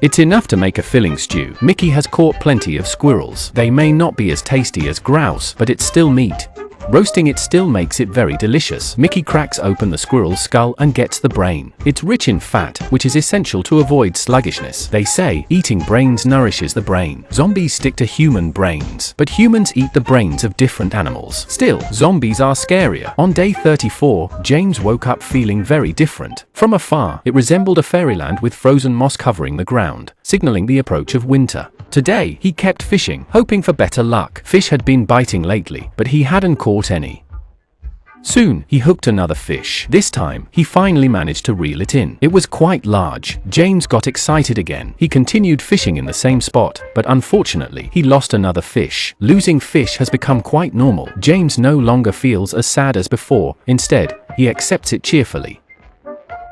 It's enough to make a filling stew. Mickey has caught plenty of squirrels. They may not be as tasty as grouse, but it's still meat. Roasting it still makes it very delicious. Mickey cracks open the squirrel's skull and gets the brain. It's rich in fat, which is essential to avoid sluggishness. They say eating brains nourishes the brain. Zombies stick to human brains, but humans eat the brains of different animals. Still, zombies are scarier. On day 34, James woke up feeling very different. From afar, it resembled a fairyland with frozen moss covering the ground, signaling the approach of winter. Today, he kept fishing, hoping for better luck. Fish had been biting lately, but he hadn't caught any. Soon, he hooked another fish. This time, he finally managed to reel it in. It was quite large. James got excited again. He continued fishing in the same spot, but unfortunately, he lost another fish. Losing fish has become quite normal. James no longer feels as sad as before. Instead, he accepts it cheerfully.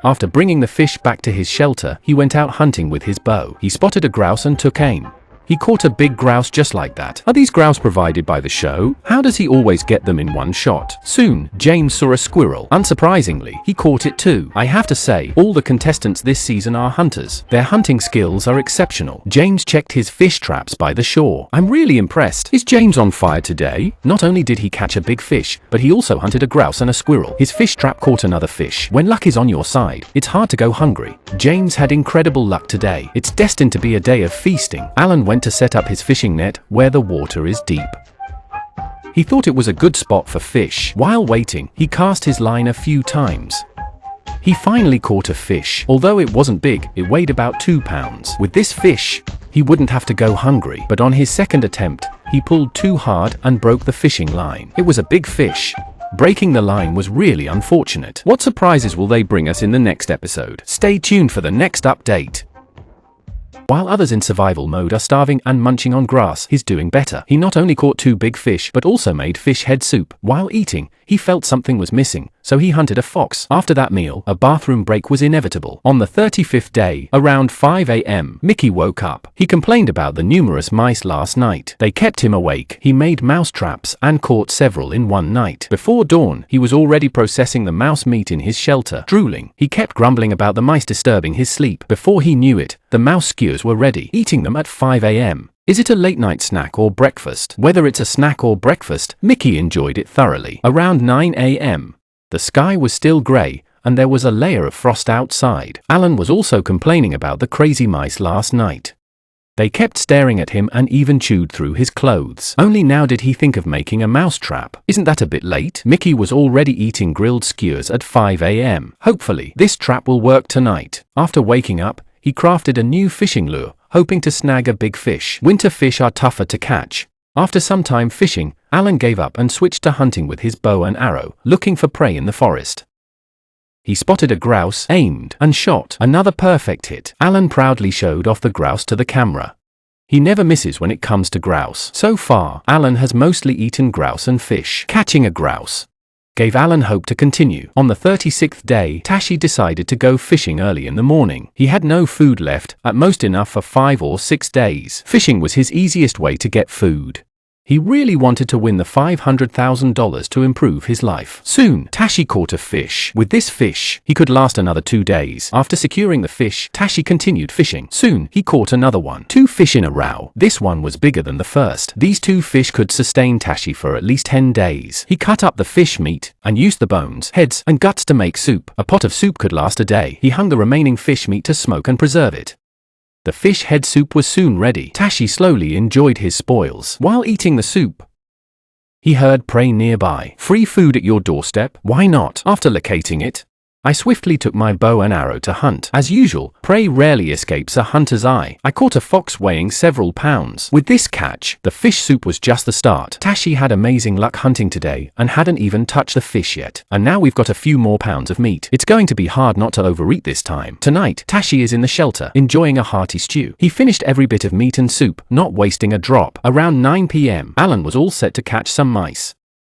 After bringing the fish back to his shelter, he went out hunting with his bow. He spotted a grouse and took aim. He caught a big grouse just like that. Are these grouse provided by the show? How does he always get them in one shot? Soon, James saw a squirrel. Unsurprisingly, he caught it too. I have to say, all the contestants this season are hunters. Their hunting skills are exceptional. James checked his fish traps by the shore. I'm really impressed. Is James on fire today? Not only did he catch a big fish, but he also hunted a grouse and a squirrel. His fish trap caught another fish. When luck is on your side, it's hard to go hungry. James had incredible luck today. It's destined to be a day of feasting. Alan went to set up his fishing net where the water is deep. He thought it was a good spot for fish. While waiting, he cast his line a few times. He finally caught a fish. Although it wasn't big, it weighed about 2 pounds. With this fish, he wouldn't have to go hungry. But on his second attempt, he pulled too hard and broke the fishing line. It was a big fish. Breaking the line was really unfortunate. What surprises will they bring us in the next episode? Stay tuned for the next update. While others in survival mode are starving and munching on grass, he's doing better. He not only caught 2 big fish, but also made fish head soup. While eating, he felt something was missing, so he hunted a fox. After that meal, a bathroom break was inevitable. On the 35th day, around 5 a.m., Mickey woke up. He complained about the numerous mice last night. They kept him awake. He made mouse traps and caught several in one night. Before dawn, he was already processing the mouse meat in his shelter. Drooling, he kept grumbling about the mice disturbing his sleep. Before he knew it, the mouse skewers were ready, eating them at 5 a.m. Is it a late night snack or breakfast? Whether it's a snack or breakfast, Mickey enjoyed it thoroughly. Around 9 a.m., the sky was still grey, and there was a layer of frost outside. Alan was also complaining about the crazy mice last night. They kept staring at him and even chewed through his clothes. Only now did he think of making a mouse trap. Isn't that a bit late? Mickey was already eating grilled skewers at 5 a.m. Hopefully, this trap will work tonight. After waking up, he crafted a new fishing lure, hoping to snag a big fish. Winter fish are tougher to catch, After some time fishing, Alan gave up and switched to hunting with his bow and arrow, looking for prey in the forest. He spotted a grouse, aimed, and shot. Another perfect hit. Alan proudly showed off the grouse to the camera. He never misses when it comes to grouse. So far, Alan has mostly eaten grouse and fish. Catching a grouse gave Alan hope to continue. On the 36th day, Tashi decided to go fishing early in the morning. He had no food left, at most enough for 5 or 6 days. Fishing was his easiest way to get food. He really wanted to win the $500,000 to improve his life. Soon, Tashi caught a fish. With this fish, he could last another 2 days. After securing the fish, Tashi continued fishing. Soon, he caught another one. 2 fish in a row. This one was bigger than the first. These 2 fish could sustain Tashi for at least 10 days. He cut up the fish meat and used the bones, heads, and guts to make soup. A pot of soup could last a day. He hung the remaining fish meat to smoke and preserve it. The fish head soup was soon ready. Tashi slowly enjoyed his spoils. While eating the soup, he heard prey nearby. Free food at your doorstep? Why not? After locating it, I swiftly took my bow and arrow to hunt. As usual, prey rarely escapes a hunter's eye. I caught a fox weighing several pounds. With this catch, the fish soup was just the start. Tashi had amazing luck hunting today and hadn't even touched the fish yet. And now we've got a few more pounds of meat. It's going to be hard not to overeat this time. Tonight, Tashi is in the shelter, enjoying a hearty stew. He finished every bit of meat and soup, not wasting a drop. Around 9 p.m., Alan was all set to catch some mice.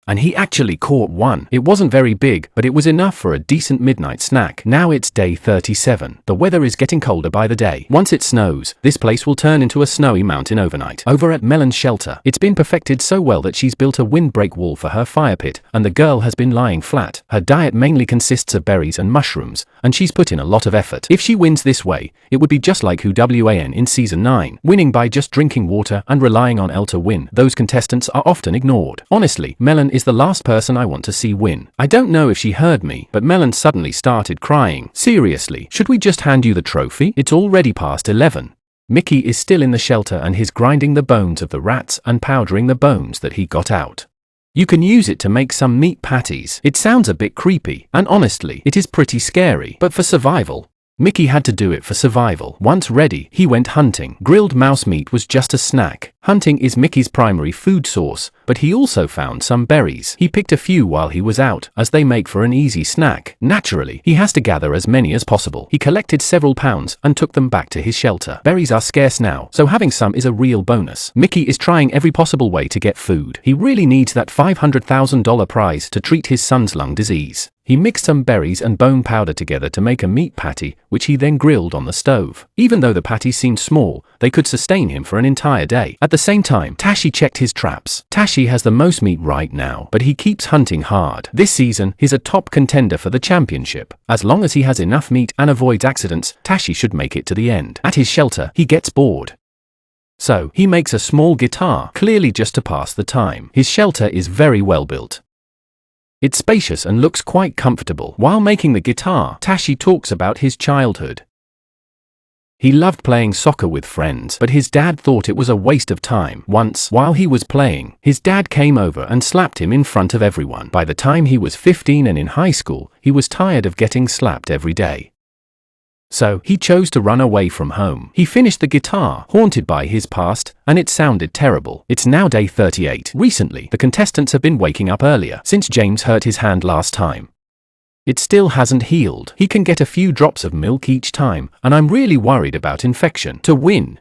And he actually caught one. It wasn't very big, but it was enough for a decent midnight snack. Now it's day 37. The weather is getting colder by the day. Once it snows, this place will turn into a snowy mountain overnight. Over at Melon's shelter, it's been perfected so well that she's built a windbreak wall for her fire pit, and the girl has been lying flat. Her diet mainly consists of berries and mushrooms, and she's put in a lot of effort. If she wins this way, it would be just like WAN in Season 9, winning by just drinking water and relying on L to win. Those contestants are often ignored. Honestly, Melon is the last person I want to see win. I don't know if she heard me, but Melon suddenly started crying. Seriously, should we just hand you the trophy? It's already past 11. Mickey is still in the shelter and he's grinding the bones of the rats and powdering the bones that he got out. You can use it to make some meat patties. It sounds a bit creepy, and honestly, it is pretty scary. But for survival, Mickey had to do it for survival. Once ready, he went hunting. Grilled mouse meat was just a snack. Hunting is Mickey's primary food source, but he also found some berries. He picked a few while he was out, as they make for an easy snack. Naturally, he has to gather as many as possible. He collected several pounds and took them back to his shelter. Berries are scarce now, so having some is a real bonus. Mickey is trying every possible way to get food. He really needs that $500,000 prize to treat his son's lung disease. He mixed some berries and bone powder together to make a meat patty, which he then grilled on the stove. Even though the patties seemed small, they could sustain him for an entire day. At the same time, Tashi checked his traps. Tashi has the most meat right now, but he keeps hunting hard. This season, he's a top contender for the championship. As long as he has enough meat and avoids accidents, Tashi should make it to the end. At his shelter, he gets bored. So, he makes a small guitar, clearly just to pass the time. His shelter is very well built. It's spacious and looks quite comfortable. While making the guitar, Tashi talks about his childhood. He loved playing soccer with friends, but his dad thought it was a waste of time. Once, while he was playing, his dad came over and slapped him in front of everyone. By the time he was 15 and in high school, he was tired of getting slapped every day. So, he chose to run away from home. He finished the guitar, haunted by his past, and it sounded terrible. It's now day 38. Recently, the contestants have been waking up earlier, since James hurt his hand last time. It still hasn't healed. He can get a few drops of milk each time, and I'm really worried about infection. To win,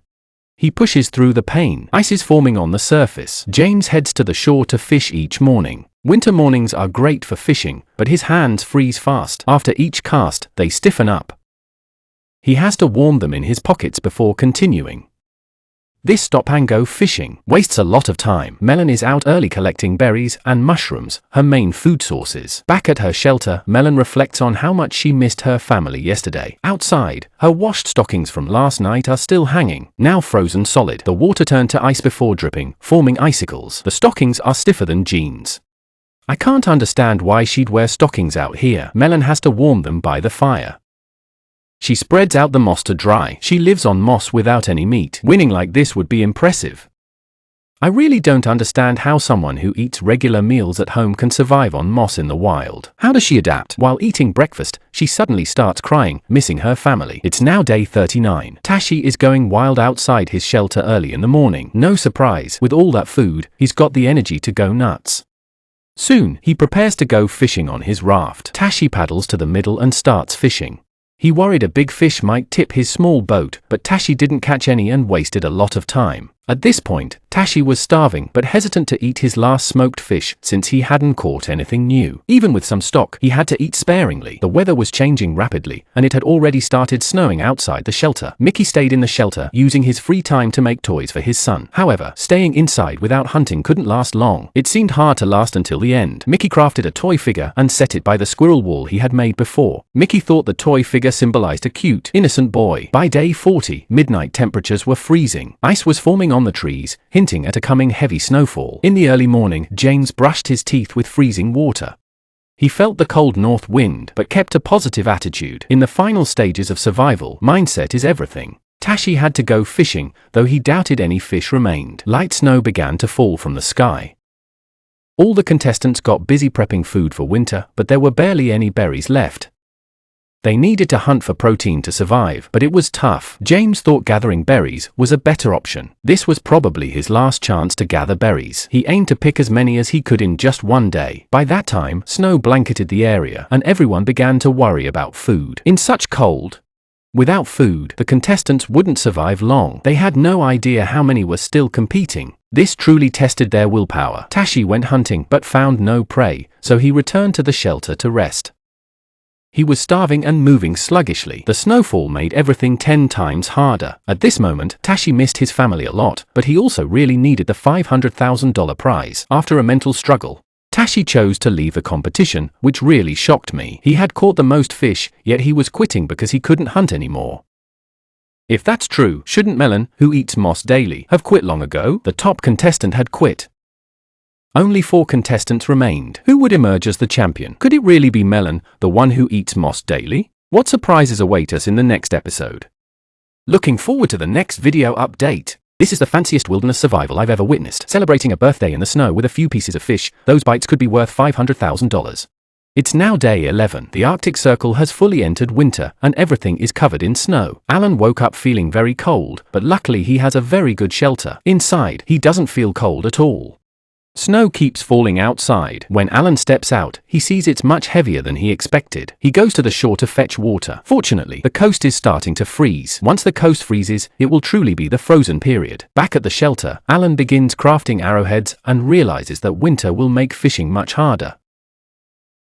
he pushes through the pain. Ice is forming on the surface. James heads to the shore to fish each morning. Winter mornings are great for fishing, but his hands freeze fast. After each cast, they stiffen up. He has to warm them in his pockets before continuing. This stop-and-go fishing wastes a lot of time. Melon is out early collecting berries and mushrooms, her main food sources. Back at her shelter, Melon reflects on how much she missed her family yesterday. Outside, her washed stockings from last night are still hanging, now frozen solid. The water turned to ice before dripping, forming icicles. The stockings are stiffer than jeans. I can't understand why she'd wear stockings out here. Melon has to warm them by the fire. She spreads out the moss to dry. She lives on moss without any meat. Winning like this would be impressive. I really don't understand how someone who eats regular meals at home can survive on moss in the wild. How does she adapt? While eating breakfast, she suddenly starts crying, missing her family. It's now day 39. Tashi is going wild outside his shelter early in the morning. No surprise, with all that food, he's got the energy to go nuts. Soon, he prepares to go fishing on his raft. Tashi paddles to the middle and starts fishing. He worried a big fish might tip his small boat, but Tashi didn't catch any and wasted a lot of time. At this point, Tashi was starving but hesitant to eat his last smoked fish since he hadn't caught anything new. Even with some stock, he had to eat sparingly. The weather was changing rapidly, and it had already started snowing outside the shelter. Mickey stayed in the shelter, using his free time to make toys for his son. However, staying inside without hunting couldn't last long. It seemed hard to last until the end. Mickey crafted a toy figure and set it by the squirrel wall he had made before. Mickey thought the toy figure symbolized a cute, innocent boy. By day 40, midnight temperatures were freezing. Ice was forming on the trees, hinting at a coming heavy snowfall. In the early morning, James brushed his teeth with freezing water. He felt the cold north wind, but kept a positive attitude. In the final stages of survival, mindset is everything. Tashi had to go fishing, though he doubted any fish remained. Light snow began to fall from the sky. All the contestants got busy prepping food for winter, but there were barely any berries left. They needed to hunt for protein to survive, but it was tough. James thought gathering berries was a better option. This was probably his last chance to gather berries. He aimed to pick as many as he could in just one day. By that time, snow blanketed the area, and everyone began to worry about food. In such cold, without food, the contestants wouldn't survive long. They had no idea how many were still competing. This truly tested their willpower. Tashi went hunting but found no prey, so he returned to the shelter to rest. He was starving and moving sluggishly. The snowfall made everything 10 times harder. At this moment, Tashi missed his family a lot, but he also really needed the $500,000 prize. After a mental struggle, Tashi chose to leave the competition, which really shocked me. He had caught the most fish, yet he was quitting because he couldn't hunt anymore. If that's true, shouldn't Melon, who eats moss daily, have quit long ago? The top contestant had quit. Only 4 contestants remained. Who would emerge as the champion? Could it really be Melon, the one who eats moss daily? What surprises await us in the next episode? Looking forward to the next video update. This is the fanciest wilderness survival I've ever witnessed. Celebrating a birthday in the snow with a few pieces of fish, those bites could be worth $500,000. It's now day 11. The Arctic Circle has fully entered winter, and everything is covered in snow. Alan woke up feeling very cold, but luckily he has a very good shelter. Inside, he doesn't feel cold at all. Snow keeps falling outside. When Alan steps out, he sees it's much heavier than he expected. He goes to the shore to fetch water. Fortunately, the coast is starting to freeze. Once the coast freezes, it will truly be the frozen period. Back at the shelter, Alan begins crafting arrowheads and realizes that winter will make fishing much harder.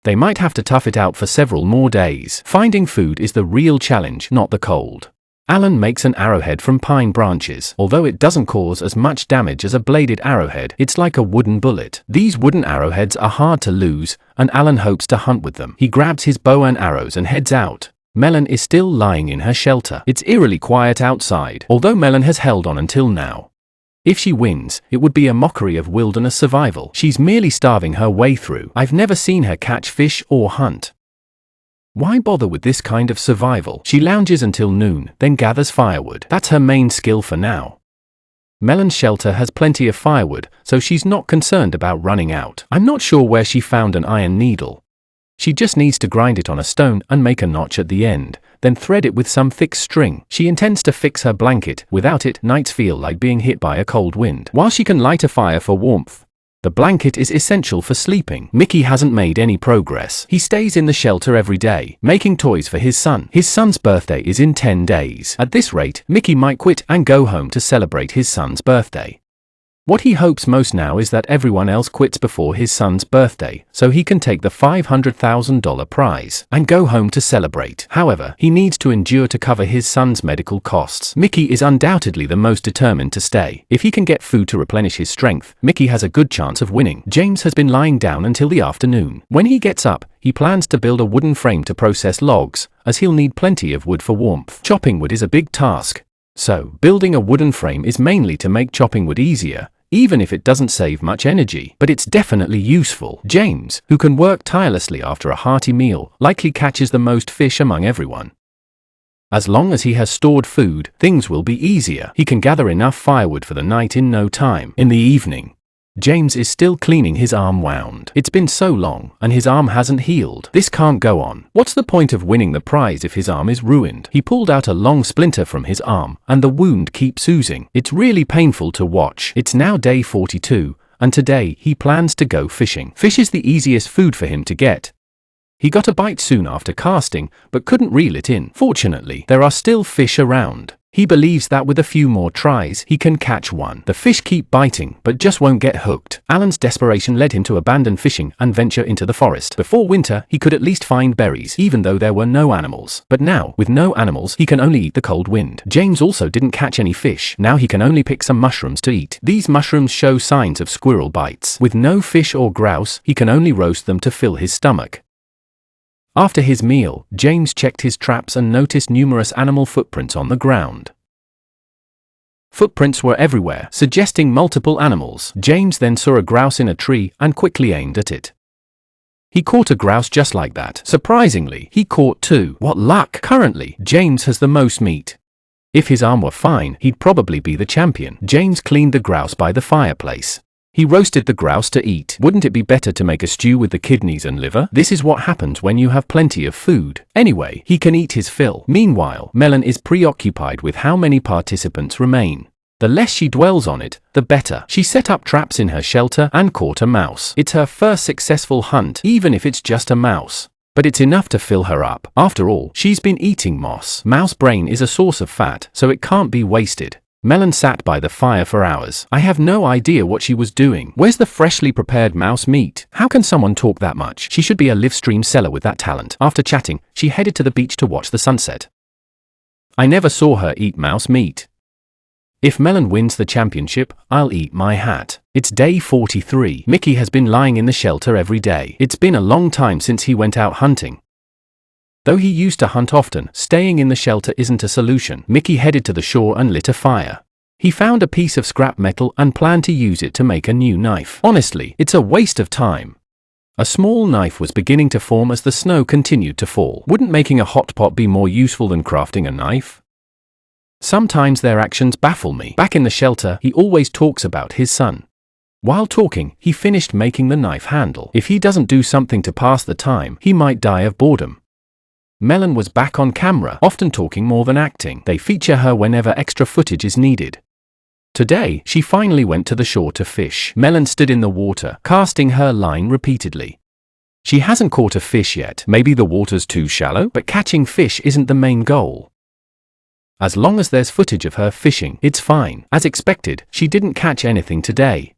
They might have to tough it out for several more days. Finding food is the real challenge, not the cold. Alan makes an arrowhead from pine branches. Although it doesn't cause as much damage as a bladed arrowhead, it's like a wooden bullet. These wooden arrowheads are hard to lose, and Alan hopes to hunt with them. He grabs his bow and arrows and heads out. Melon is still lying in her shelter. It's eerily quiet outside, although Melon has held on until now. If she wins, it would be a mockery of wilderness survival. She's merely starving her way through. I've never seen her catch fish or hunt. Why bother with this kind of survival? She lounges until noon, then gathers firewood. That's her main skill for now. Melon's shelter has plenty of firewood, so she's not concerned about running out. I'm not sure where she found an iron needle. She just needs to grind it on a stone and make a notch at the end, then thread it with some thick string. She intends to fix her blanket. Without it, nights feel like being hit by a cold wind. While she can light a fire for warmth, the blanket is essential for sleeping. Mickey hasn't made any progress. He stays in the shelter every day, making toys for his son. His son's birthday is in 10 days. At this rate, Mickey might quit and go home to celebrate his son's birthday. What he hopes most now is that everyone else quits before his son's birthday, so he can take the $500,000 prize and go home to celebrate. However, he needs to endure to cover his son's medical costs. Mickey is undoubtedly the most determined to stay. If he can get food to replenish his strength, Mickey has a good chance of winning. James has been lying down until the afternoon. When he gets up, he plans to build a wooden frame to process logs, as he'll need plenty of wood for warmth. Chopping wood is a big task, so building a wooden frame is mainly to make chopping wood easier, even if it doesn't save much energy. But it's definitely useful. James, who can work tirelessly after a hearty meal, likely catches the most fish among everyone. As long as he has stored food, things will be easier. He can gather enough firewood for the night in no time. In the evening, James is still cleaning his arm wound. It's been so long, and his arm hasn't healed. This can't go on. What's the point of winning the prize if his arm is ruined? He pulled out a long splinter from his arm, and the wound keeps oozing. It's really painful to watch. It's now day 42, and today he plans to go fishing. Fish is the easiest food for him to get. He got a bite soon after casting, but couldn't reel it in. Fortunately, there are still fish around. He believes that with a few more tries, he can catch one. The fish keep biting, but just won't get hooked. Alan's desperation led him to abandon fishing and venture into the forest. Before winter, he could at least find berries, even though there were no animals. But now, with no animals, he can only eat the cold wind. James also didn't catch any fish. Now he can only pick some mushrooms to eat. These mushrooms show signs of squirrel bites. With no fish or grouse, he can only roast them to fill his stomach. After his meal, James checked his traps and noticed numerous animal footprints on the ground. Footprints were everywhere, suggesting multiple animals. James then saw a grouse in a tree and quickly aimed at it. He caught a grouse just like that. Surprisingly, he caught two. What luck! Currently, James has the most meat. If his arm were fine, he'd probably be the champion. James cleaned the grouse by the fireplace. He roasted the grouse to eat. Wouldn't it be better to make a stew with the kidneys and liver? This is what happens when you have plenty of food. Anyway, he can eat his fill. Meanwhile, Melon is preoccupied with how many participants remain. The less she dwells on it, the better. She set up traps in her shelter and caught a mouse. It's her first successful hunt, even if it's just a mouse. But it's enough to fill her up. After all, she's been eating moss. Mouse brain is a source of fat, so it can't be wasted. Melon sat by the fire for hours. I have no idea what she was doing. Where's the freshly prepared mouse meat? How can someone talk that much? She should be a live stream seller with that talent. After chatting, she headed to the beach to watch the sunset. I never saw her eat mouse meat. If Melon wins the championship, I'll eat my hat. It's day 43. Mickey has been lying in the shelter every day. It's been a long time since he went out hunting. Though he used to hunt often, staying in the shelter isn't a solution. Mickey headed to the shore and lit a fire. He found a piece of scrap metal and planned to use it to make a new knife. Honestly, it's a waste of time. A small knife was beginning to form as the snow continued to fall. Wouldn't making a hot pot be more useful than crafting a knife? Sometimes their actions baffle me. Back in the shelter, he always talks about his son. While talking, he finished making the knife handle. If he doesn't do something to pass the time, he might die of boredom. Melon was back on camera, often talking more than acting. They feature her whenever extra footage is needed. Today, she finally went to the shore to fish. Melon stood in the water, casting her line repeatedly. She hasn't caught a fish yet. Maybe the water's too shallow? But catching fish isn't the main goal. As long as there's footage of her fishing, it's fine. As expected, she didn't catch anything today.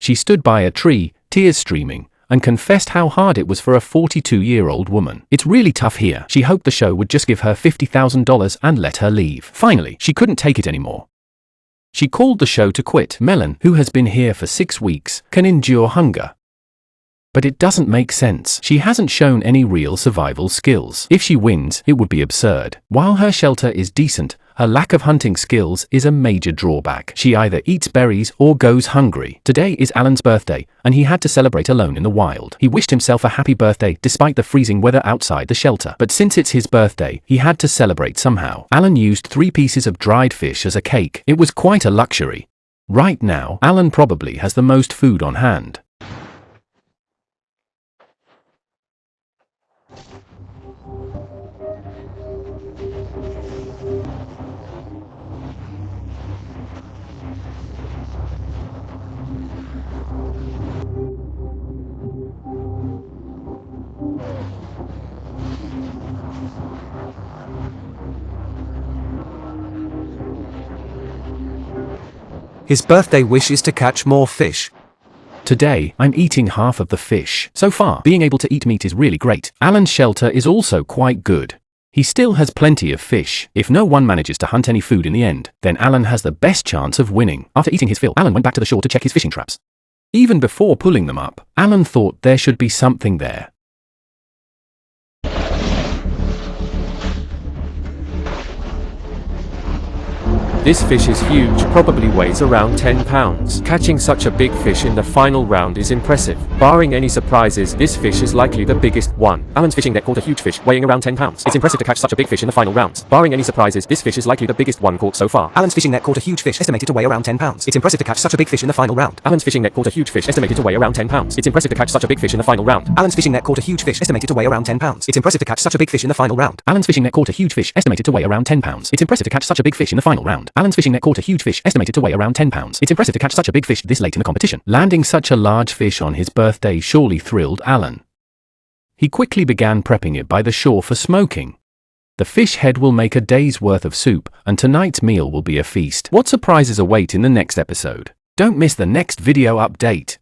She stood by a tree, tears streaming, and confessed how hard it was for a 42-year-old woman. It's really tough here. She hoped the show would just give her $50,000 and let her leave. Finally, she couldn't take it anymore. She called the show to quit. Melon, who has been here for 6 weeks, can endure hunger. But it doesn't make sense. She hasn't shown any real survival skills. If she wins, it would be absurd. While her shelter is decent, her lack of hunting skills is a major drawback. She either eats berries or goes hungry. Today is Alan's birthday, and he had to celebrate alone in the wild. He wished himself a happy birthday despite the freezing weather outside the shelter. But since it's his birthday, he had to celebrate somehow. Alan used 3 pieces of dried fish as a cake. It was quite a luxury. Right now, Alan probably has the most food on hand. His birthday wish is to catch more fish. Today, I'm eating half of the fish. So far, being able to eat meat is really great. Alan's shelter is also quite good. He still has plenty of fish. If no one manages to hunt any food in the end, then Alan has the best chance of winning. After eating his fill, Alan went back to the shore to check his fishing traps. Even before pulling them up, Alan thought there should be something there. This fish is huge, probably weighs around 10 pounds. Catching such a big fish in the final round is impressive. Barring any surprises, this fish is likely the biggest one. Alan's fishing net caught a huge fish, weighing around 10 pounds. It's impressive to catch such a big fish in the final rounds. Barring any surprises, this fish is likely the biggest one caught so far. Alan's fishing net caught a huge fish estimated to weigh around 10 pounds. It's impressive to catch such a big fish in the final round. Alan's fishing net caught a huge fish estimated to weigh around 10 pounds. It's impressive to catch such a big fish in the final round. Alan's fishing net caught a huge fish estimated to weigh around 10 pounds. It's impressive to catch such a big fish in the final round. Alan's fishing net caught a huge fish estimated to weigh around 10 pounds. It's impressive to catch such a big fish in the final round. Alan's fishing net caught a huge fish estimated to weigh around 10 pounds. It's impressive to catch such a big fish this late in the competition. Landing such a large fish on his birthday surely thrilled Alan. He quickly began prepping it by the shore for smoking. The fish head will make a day's worth of soup, and tonight's meal will be a feast. What surprises await in the next episode? Don't miss the next video update.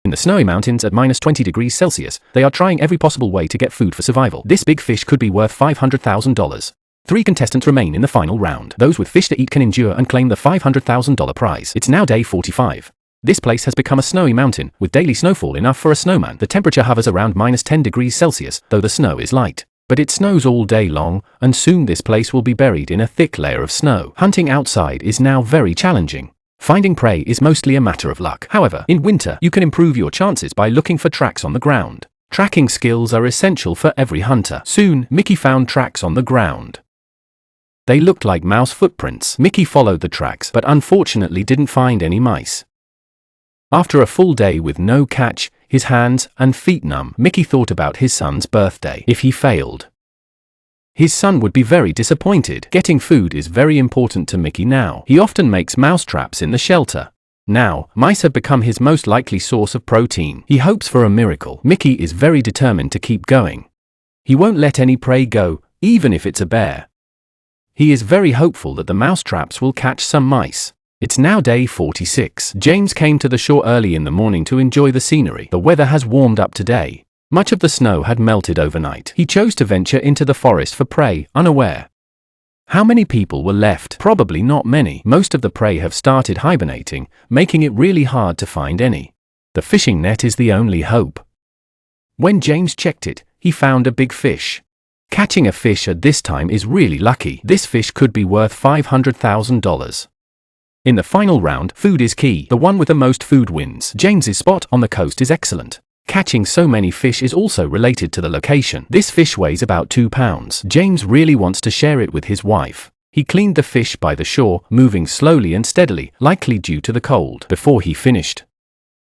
In the snowy mountains at -20°C, they are trying every possible way to get food for survival. This big fish could be worth $500,000. 3 contestants remain in the final round. Those with fish to eat can endure and claim the $500,000 prize. It's now day 45. This place has become a snowy mountain, with daily snowfall enough for a snowman. The temperature hovers around -10°C, though the snow is light. But it snows all day long, and soon this place will be buried in a thick layer of snow. Hunting outside is now very challenging. Finding prey is mostly a matter of luck. However, in winter, you can improve your chances by looking for tracks on the ground. Tracking skills are essential for every hunter. Soon, Mickey found tracks on the ground. They looked like mouse footprints. Mickey followed the tracks, but unfortunately didn't find any mice. After a full day with no catch, his hands and feet numb, Mickey thought about his son's birthday. If he failed, his son would be very disappointed. Getting food is very important to Mickey now. He often makes mouse traps in the shelter. Now, mice have become his most likely source of protein. He hopes for a miracle. Mickey is very determined to keep going. He won't let any prey go, even if it's a bear. He is very hopeful that the mouse traps will catch some mice. It's now day 46. James came to the shore early in the morning to enjoy the scenery. The weather has warmed up today. Much of the snow had melted overnight. He chose to venture into the forest for prey, unaware. How many people were left? Probably not many. Most of the prey have started hibernating, making it really hard to find any. The fishing net is the only hope. When James checked it, he found a big fish. Catching a fish at this time is really lucky. This fish could be worth $500,000. In the final round, food is key. The one with the most food wins. James's spot on the coast is excellent. Catching so many fish is also related to the location. This fish weighs about 2 pounds. James really wants to share it with his wife. He cleaned the fish by the shore, moving slowly and steadily, likely due to the cold. Before he finished,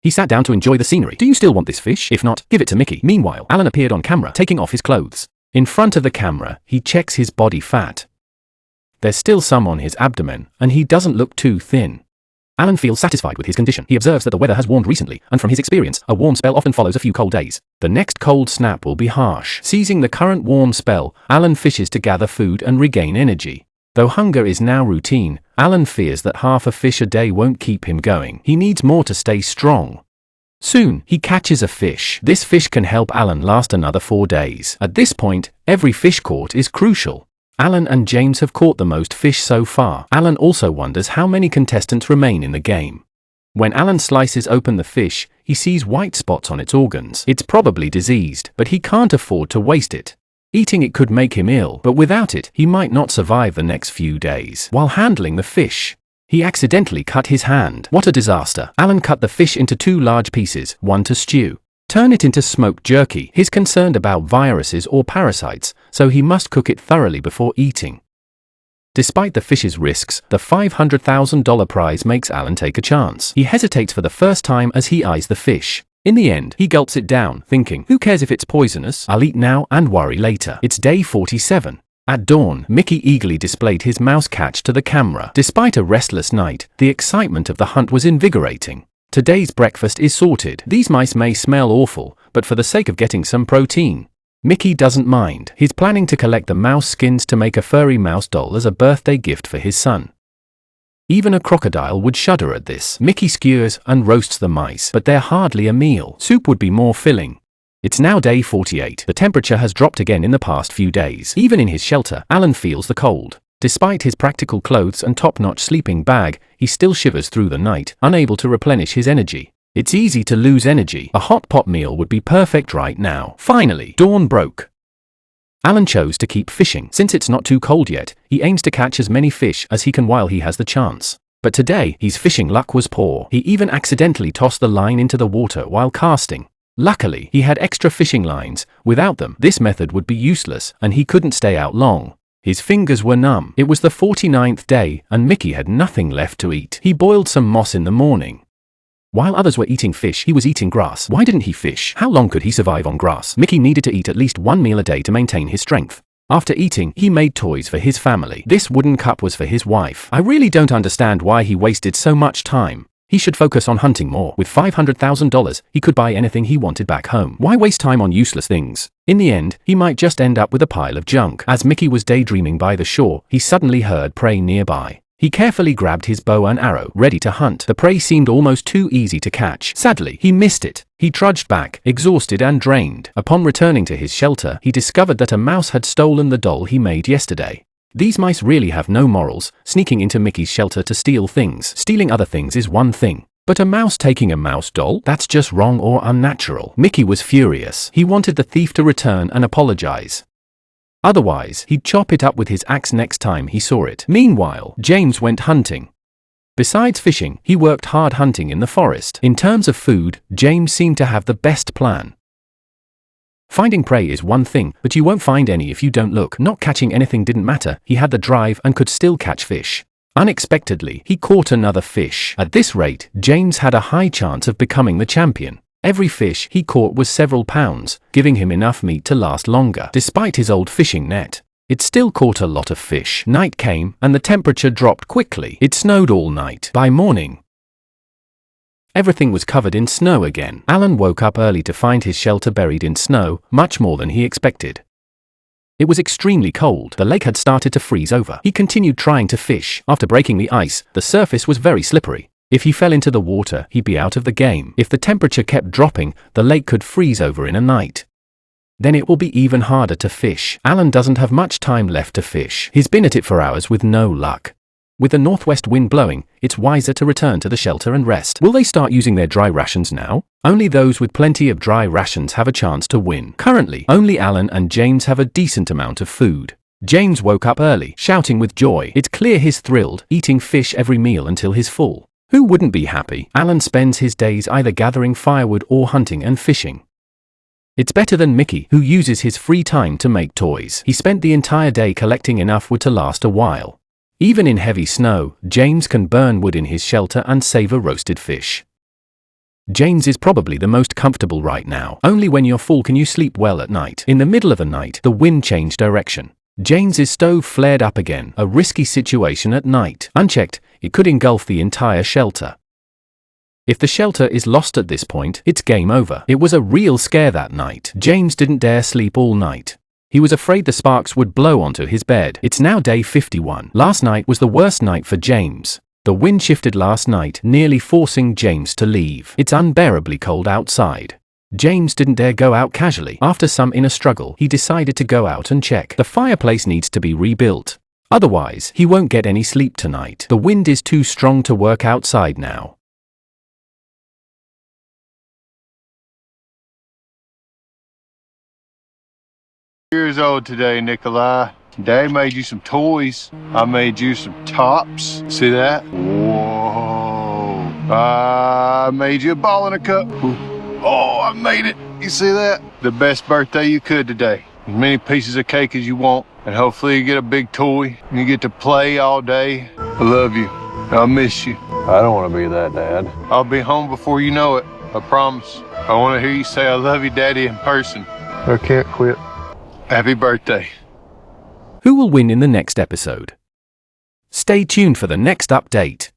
he sat down to enjoy the scenery. Do you still want this fish? If not, give it to Mickey. Meanwhile, Alan appeared on camera, taking off his clothes. In front of the camera, he checks his body fat. There's still some on his abdomen, and he doesn't look too thin. Alan feels satisfied with his condition. He observes that the weather has warmed recently, and from his experience, a warm spell often follows a few cold days. The next cold snap will be harsh. Seizing the current warm spell, Alan fishes to gather food and regain energy. Though hunger is now routine, Alan fears that half a fish a day won't keep him going. He needs more to stay strong. Soon, he catches a fish. This fish can help Alan last another 4 days. At this point, every fish caught is crucial. Alan and James have caught the most fish so far. Alan also wonders how many contestants remain in the game. When Alan slices open the fish, he sees white spots on its organs. It's probably diseased, but he can't afford to waste it. Eating it could make him ill, but without it, he might not survive the next few days. While handling the fish, he accidentally cut his hand. What a disaster. Alan cut the fish into 2 large pieces, one to stew. Turn it into smoked jerky. He's concerned about viruses or parasites, so he must cook it thoroughly before eating. Despite the fish's risks, the $500,000 prize makes Alan take a chance. He hesitates for the first time as he eyes the fish. In the end, he gulps it down, thinking, who cares if it's poisonous? I'll eat now and worry later. It's day 47. At dawn, Mickey eagerly displayed his mouse catch to the camera. Despite a restless night, the excitement of the hunt was invigorating. Today's breakfast is sorted. These mice may smell awful, but for the sake of getting some protein, Mickey doesn't mind. He's planning to collect the mouse skins to make a furry mouse doll as a birthday gift for his son. Even a crocodile would shudder at this. Mickey skewers and roasts the mice, but they're hardly a meal. Soup would be more filling. It's now day 48. The temperature has dropped again in the past few days. Even in his shelter, Alan feels the cold. Despite his practical clothes and top-notch sleeping bag, he still shivers through the night, unable to replenish his energy. It's easy to lose energy. A hot pot meal would be perfect right now. Finally, dawn broke. Alan chose to keep fishing. Since it's not too cold yet, he aims to catch as many fish as he can while he has the chance. But today, his fishing luck was poor. He even accidentally tossed the line into the water while casting. Luckily, he had extra fishing lines. Without them, this method would be useless, and he couldn't stay out long. His fingers were numb. It was the 49th day, and Mickey had nothing left to eat. He boiled some moss in the morning. While others were eating fish, he was eating grass. Why didn't he fish? How long could he survive on grass? Mickey needed to eat at least one meal a day to maintain his strength. After eating, he made toys for his family. This wooden cup was for his wife. I really don't understand why he wasted so much time. He should focus on hunting more. With $500,000, he could buy anything he wanted back home. Why waste time on useless things? In the end, he might just end up with a pile of junk. As Mickey was daydreaming by the shore, he suddenly heard prey nearby. He carefully grabbed his bow and arrow, ready to hunt. The prey seemed almost too easy to catch. Sadly, he missed it. He trudged back, exhausted and drained. Upon returning to his shelter, he discovered that a mouse had stolen the doll he made yesterday. These mice really have no morals, sneaking into Mickey's shelter to steal things. Stealing other things is one thing, but a mouse taking a mouse doll? That's just wrong or unnatural. Mickey was furious. He wanted the thief to return and apologize. Otherwise, he'd chop it up with his axe next time he saw it. Meanwhile, James went hunting. Besides fishing, he worked hard hunting in the forest. In terms of food, James seemed to have the best plan. Finding prey is one thing, but you won't find any if you don't look. Not catching anything didn't matter. He had the drive and could still catch fish. Unexpectedly, he caught another fish. At this rate, James had a high chance of becoming the champion. Every fish he caught was several pounds, giving him enough meat to last longer. Despite his old fishing net, it still caught a lot of fish. Night came, and the temperature dropped quickly. It snowed all night. By morning, everything was covered in snow again. Alan woke up early to find his shelter buried in snow, much more than he expected. It was extremely cold. The lake had started to freeze over. He continued trying to fish. After breaking the ice, the surface was very slippery. If he fell into the water, he'd be out of the game. If the temperature kept dropping, the lake could freeze over in a night. Then it will be even harder to fish. Alan doesn't have much time left to fish. He's been at it for hours with no luck. With the northwest wind blowing, it's wiser to return to the shelter and rest. Will they start using their dry rations now? Only those with plenty of dry rations have a chance to win. Currently, only Alan and James have a decent amount of food. James woke up early, shouting with joy. It's clear he's thrilled, eating fish every meal until he's full. Who wouldn't be happy? Alan spends his days either gathering firewood or hunting and fishing. It's better than Mickey, who uses his free time to make toys. He spent the entire day collecting enough wood to last a while. Even in heavy snow, James can burn wood in his shelter and savor roasted fish. James is probably the most comfortable right now. Only when you're full can you sleep well at night. In the middle of the night, the wind changed direction. James's stove flared up again, a risky situation at night. Unchecked, it could engulf the entire shelter. If the shelter is lost at this point, it's game over. It was a real scare that night. James didn't dare sleep all night. He was afraid the sparks would blow onto his bed. It's now day 51. Last night was the worst night for James. The wind shifted last night, nearly forcing James to leave. It's unbearably cold outside. James didn't dare go out casually. After some inner struggle, he decided to go out and check. The fireplace needs to be rebuilt. Otherwise, he won't get any sleep tonight. The wind is too strong to work outside now. Years old today, Nikolai. Dad made you some toys. I made you some tops. See that? Whoa. I made you a ball and a cup. Oh, I made it. You see that? The best birthday you could today. As many pieces of cake as you want. And hopefully you get a big toy. And you get to play all day. I love you. I'll miss you. I don't want to be that dad. I'll be home before you know it. I promise. I want to hear you say I love you, Daddy, in person. I can't quit. Happy birthday. Who will win in the next episode? Stay tuned for the next update.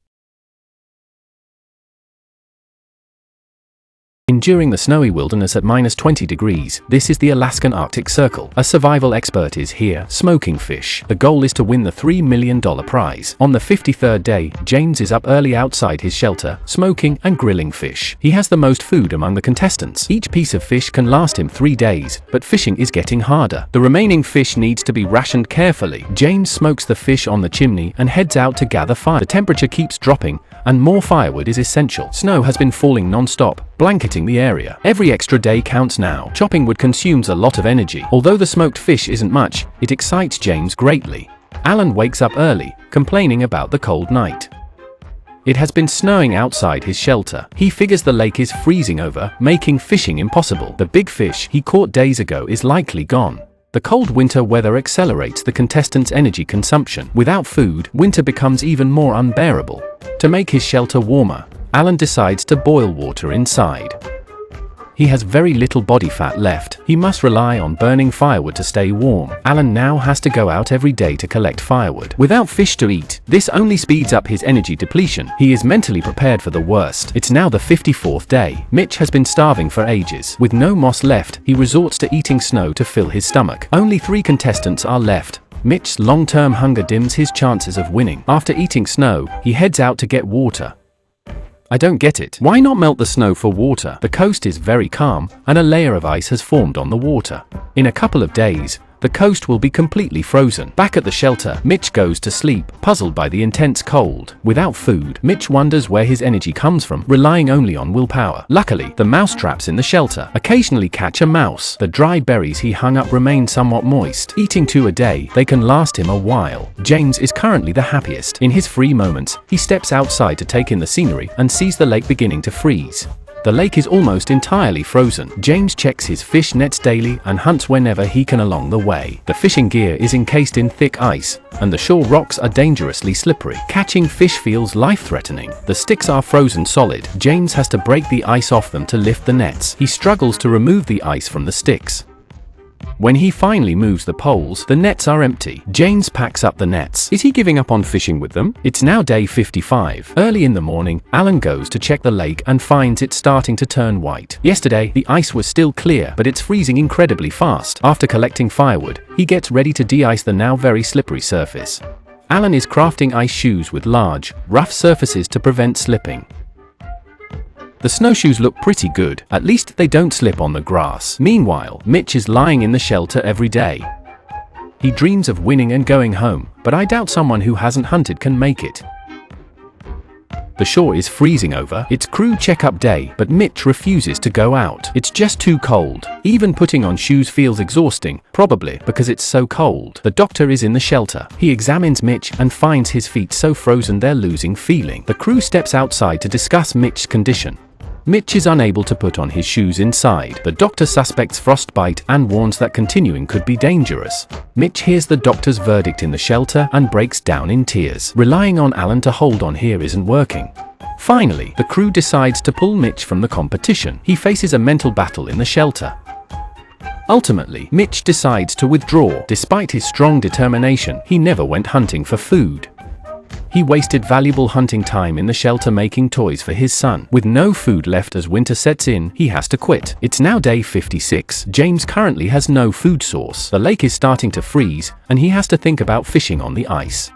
Enduring the snowy wilderness at -20 degrees, this is the Alaskan Arctic Circle. A survival expert is here, smoking fish. The goal is to win the $3 million prize. On the 53rd day, James is up early outside his shelter, smoking and grilling fish. He has the most food among the contestants. Each piece of fish can last him 3 days, but fishing is getting harder. The remaining fish needs to be rationed carefully. James smokes the fish on the chimney and heads out to gather fire. The temperature keeps dropping, and more firewood is essential. Snow has been falling non-stop, blanketing the area. Every extra day counts now. Chopping wood consumes a lot of energy. Although the smoked fish isn't much, it excites James greatly. Alan wakes up early, complaining about the cold night. It has been snowing outside his shelter. He figures the lake is freezing over, making fishing impossible. The big fish he caught days ago is likely gone. The cold winter weather accelerates the contestants' energy consumption. Without food, winter becomes even more unbearable. To make his shelter warmer, Alan decides to boil water inside. He has very little body fat left. He must rely on burning firewood to stay warm. Alan now has to go out every day to collect firewood. Without fish to eat, this only speeds up his energy depletion. He is mentally prepared for the worst. It's now the 54th day. Mitch has been starving for ages. With no moss left, he resorts to eating snow to fill his stomach. Only 3 contestants are left. Mitch's long-term hunger dims his chances of winning. After eating snow, he heads out to get water. I don't get it. Why not melt the snow for water? The coast is very calm, and a layer of ice has formed on the water. In a couple of days, the coast will be completely frozen. Back at the shelter, Mitch goes to sleep, puzzled by the intense cold. Without food, Mitch wonders where his energy comes from, relying only on willpower. Luckily, the mouse traps in the shelter occasionally catch a mouse. The dry berries he hung up remain somewhat moist. Eating 2 a day, they can last him a while. James is currently the happiest. In his free moments, he steps outside to take in the scenery and sees the lake beginning to freeze. The lake is almost entirely frozen. James checks his fish nets daily and hunts whenever he can along the way. The fishing gear is encased in thick ice, and the shore rocks are dangerously slippery. Catching fish feels life-threatening. The sticks are frozen solid. James has to break the ice off them to lift the nets. He struggles to remove the ice from the sticks. When he finally moves the poles, the nets are empty. James packs up the nets. Is he giving up on fishing with them? It's now day 55. Early in the morning, Alan goes to check the lake and finds it starting to turn white. Yesterday, the ice was still clear, but it's freezing incredibly fast. After collecting firewood, he gets ready to de-ice the now very slippery surface. Alan is crafting ice shoes with large, rough surfaces to prevent slipping. The snowshoes look pretty good, at least they don't slip on the grass. Meanwhile, Mitch is lying in the shelter every day. He dreams of winning and going home, but I doubt someone who hasn't hunted can make it. The shore is freezing over. It's crew checkup day, but Mitch refuses to go out. It's just too cold. Even putting on shoes feels exhausting, probably because it's so cold. The doctor is in the shelter. He examines Mitch and finds his feet so frozen they're losing feeling. The crew steps outside to discuss Mitch's condition. Mitch is unable to put on his shoes inside. The doctor suspects frostbite and warns that continuing could be dangerous. Mitch hears the doctor's verdict in the shelter and breaks down in tears. Relying on Alan to hold on here isn't working. Finally, the crew decides to pull Mitch from the competition. He faces a mental battle in the shelter. Ultimately, Mitch decides to withdraw. Despite his strong determination, he never went hunting for food. He wasted valuable hunting time in the shelter making toys for his son. With no food left as winter sets in, he has to quit. It's now day 56. James currently has no food source. The lake is starting to freeze, and he has to think about fishing on the ice.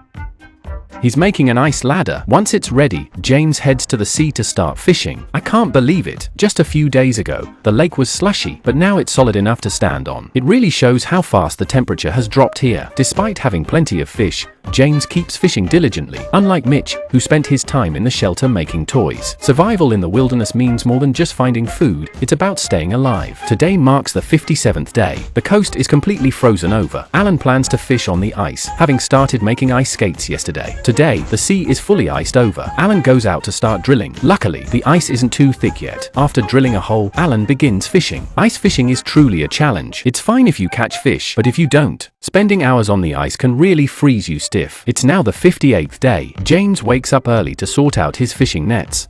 He's making an ice ladder. Once it's ready, James heads to the sea to start fishing. I can't believe it. Just a few days ago, the lake was slushy, but now it's solid enough to stand on. It really shows how fast the temperature has dropped here. Despite having plenty of fish, James keeps fishing diligently. Unlike Mitch, who spent his time in the shelter making toys. Survival in the wilderness means more than just finding food, it's about staying alive. Today marks the 57th day. The coast is completely frozen over. Alan plans to fish on the ice, having started making ice skates yesterday. Today, the sea is fully iced over. Alan goes out to start drilling. Luckily, the ice isn't too thick yet. After drilling a hole, Alan begins fishing. Ice fishing is truly a challenge. It's fine if you catch fish, but if you don't, spending hours on the ice can really freeze you stiff. It's now the 58th day. James wakes up early to sort out his fishing nets.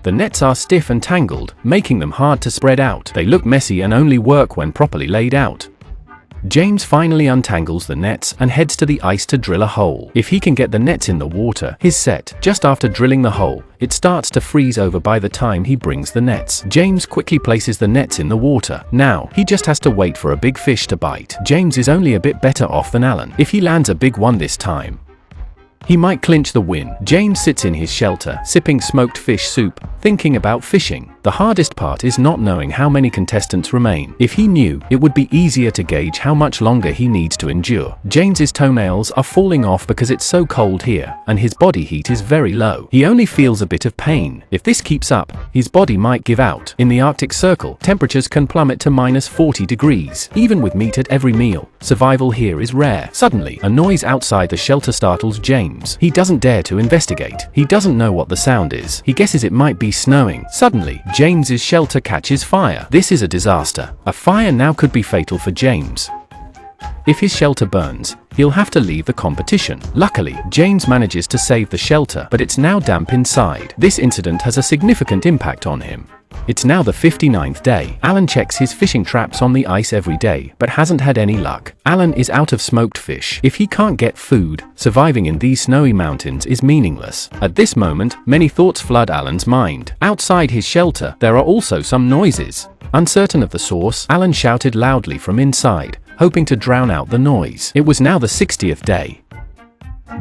The nets are stiff and tangled, making them hard to spread out. They look messy and only work when properly laid out. James finally untangles the nets and heads to the ice to drill a hole. If he can get the nets in the water, he's set. Just after drilling the hole, it starts to freeze over by the time he brings the nets. James quickly places the nets in the water. Now, he just has to wait for a big fish to bite. James is only a bit better off than Alan. If he lands a big one this time, he might clinch the win. James sits in his shelter, sipping smoked fish soup, Thinking about fishing. The hardest part is not knowing how many contestants remain. If he knew, it would be easier to gauge how much longer he needs to endure. James's toenails are falling off because it's so cold here, and his body heat is very low. He only feels a bit of pain. If this keeps up, his body might give out. In the Arctic Circle, temperatures can plummet to -40 degrees. Even with meat at every meal, survival here is rare. Suddenly, a noise outside the shelter startles James. He doesn't dare to investigate. He doesn't know what the sound is. He guesses it might be snowing. Suddenly, James's shelter catches fire. This is a disaster. A fire now could be fatal for James. If his shelter burns, he'll have to leave the competition. Luckily, James manages to save the shelter, but it's now damp inside. This incident has a significant impact on him. It's now the 59th day. Alan checks his fishing traps on the ice every day, but hasn't had any luck. Alan is out of smoked fish. If he can't get food, surviving in these snowy mountains is meaningless. At this moment, many thoughts flood Alan's mind. Outside his shelter, there are also some noises. Uncertain of the source, Alan shouted loudly from inside, hoping to drown out the noise. It was now the 60th day.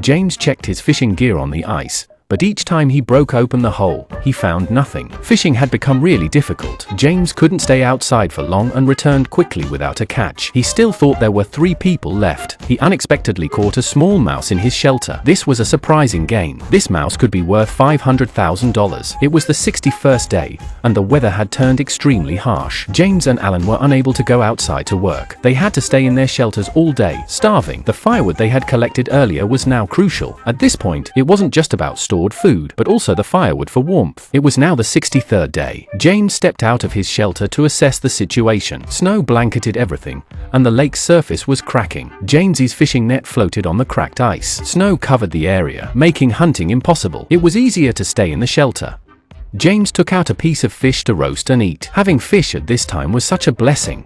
James checked his fishing gear on the ice, but each time he broke open the hole, he found nothing. Fishing had become really difficult. James couldn't stay outside for long and returned quickly without a catch. He still thought there were 3 people left. He unexpectedly caught a small mouse in his shelter. This was a surprising gain. This mouse could be worth $500,000. It was the 61st day, and the weather had turned extremely harsh. James and Alan were unable to go outside to work. They had to stay in their shelters all day, starving. The firewood they had collected earlier was now crucial. At this point, it wasn't just about storing food, but also the firewood for warmth. It was now the 63rd day. James stepped out of his shelter to assess the situation. Snow blanketed everything, and the lake's surface was cracking. James's fishing net floated on the cracked ice. Snow covered the area, making hunting impossible. It was easier to stay in the shelter. James took out a piece of fish to roast and eat. Having fish at this time was such a blessing.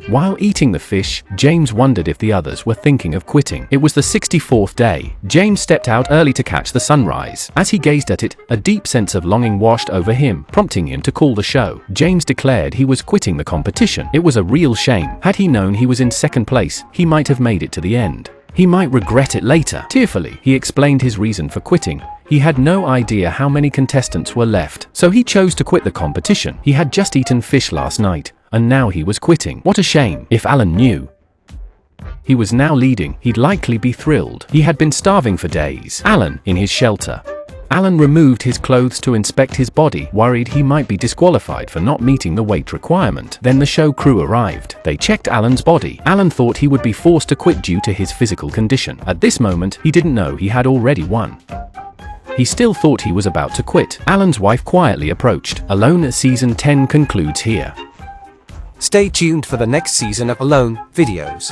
While eating the fish, James wondered if the others were thinking of quitting. It was the 64th day. James stepped out early to catch the sunrise. As he gazed at it, a deep sense of longing washed over him, prompting him to call the show. James declared he was quitting the competition. It was a real shame. Had he known he was in second place, he might have made it to the end. He might regret it later. Tearfully, he explained his reason for quitting. He had no idea how many contestants were left, so he chose to quit the competition. He had just eaten fish last night, and now he was quitting. What a shame. If Alan knew he was now leading, he'd likely be thrilled. He had been starving for days. Alan, in his shelter. Alan removed his clothes to inspect his body, worried he might be disqualified for not meeting the weight requirement. Then the show crew arrived. They checked Alan's body. Alan thought he would be forced to quit due to his physical condition. At this moment, he didn't know he had already won. He still thought he was about to quit. Alan's wife quietly approached. Alone Season 10 concludes here. Stay tuned for the next season of Alone videos.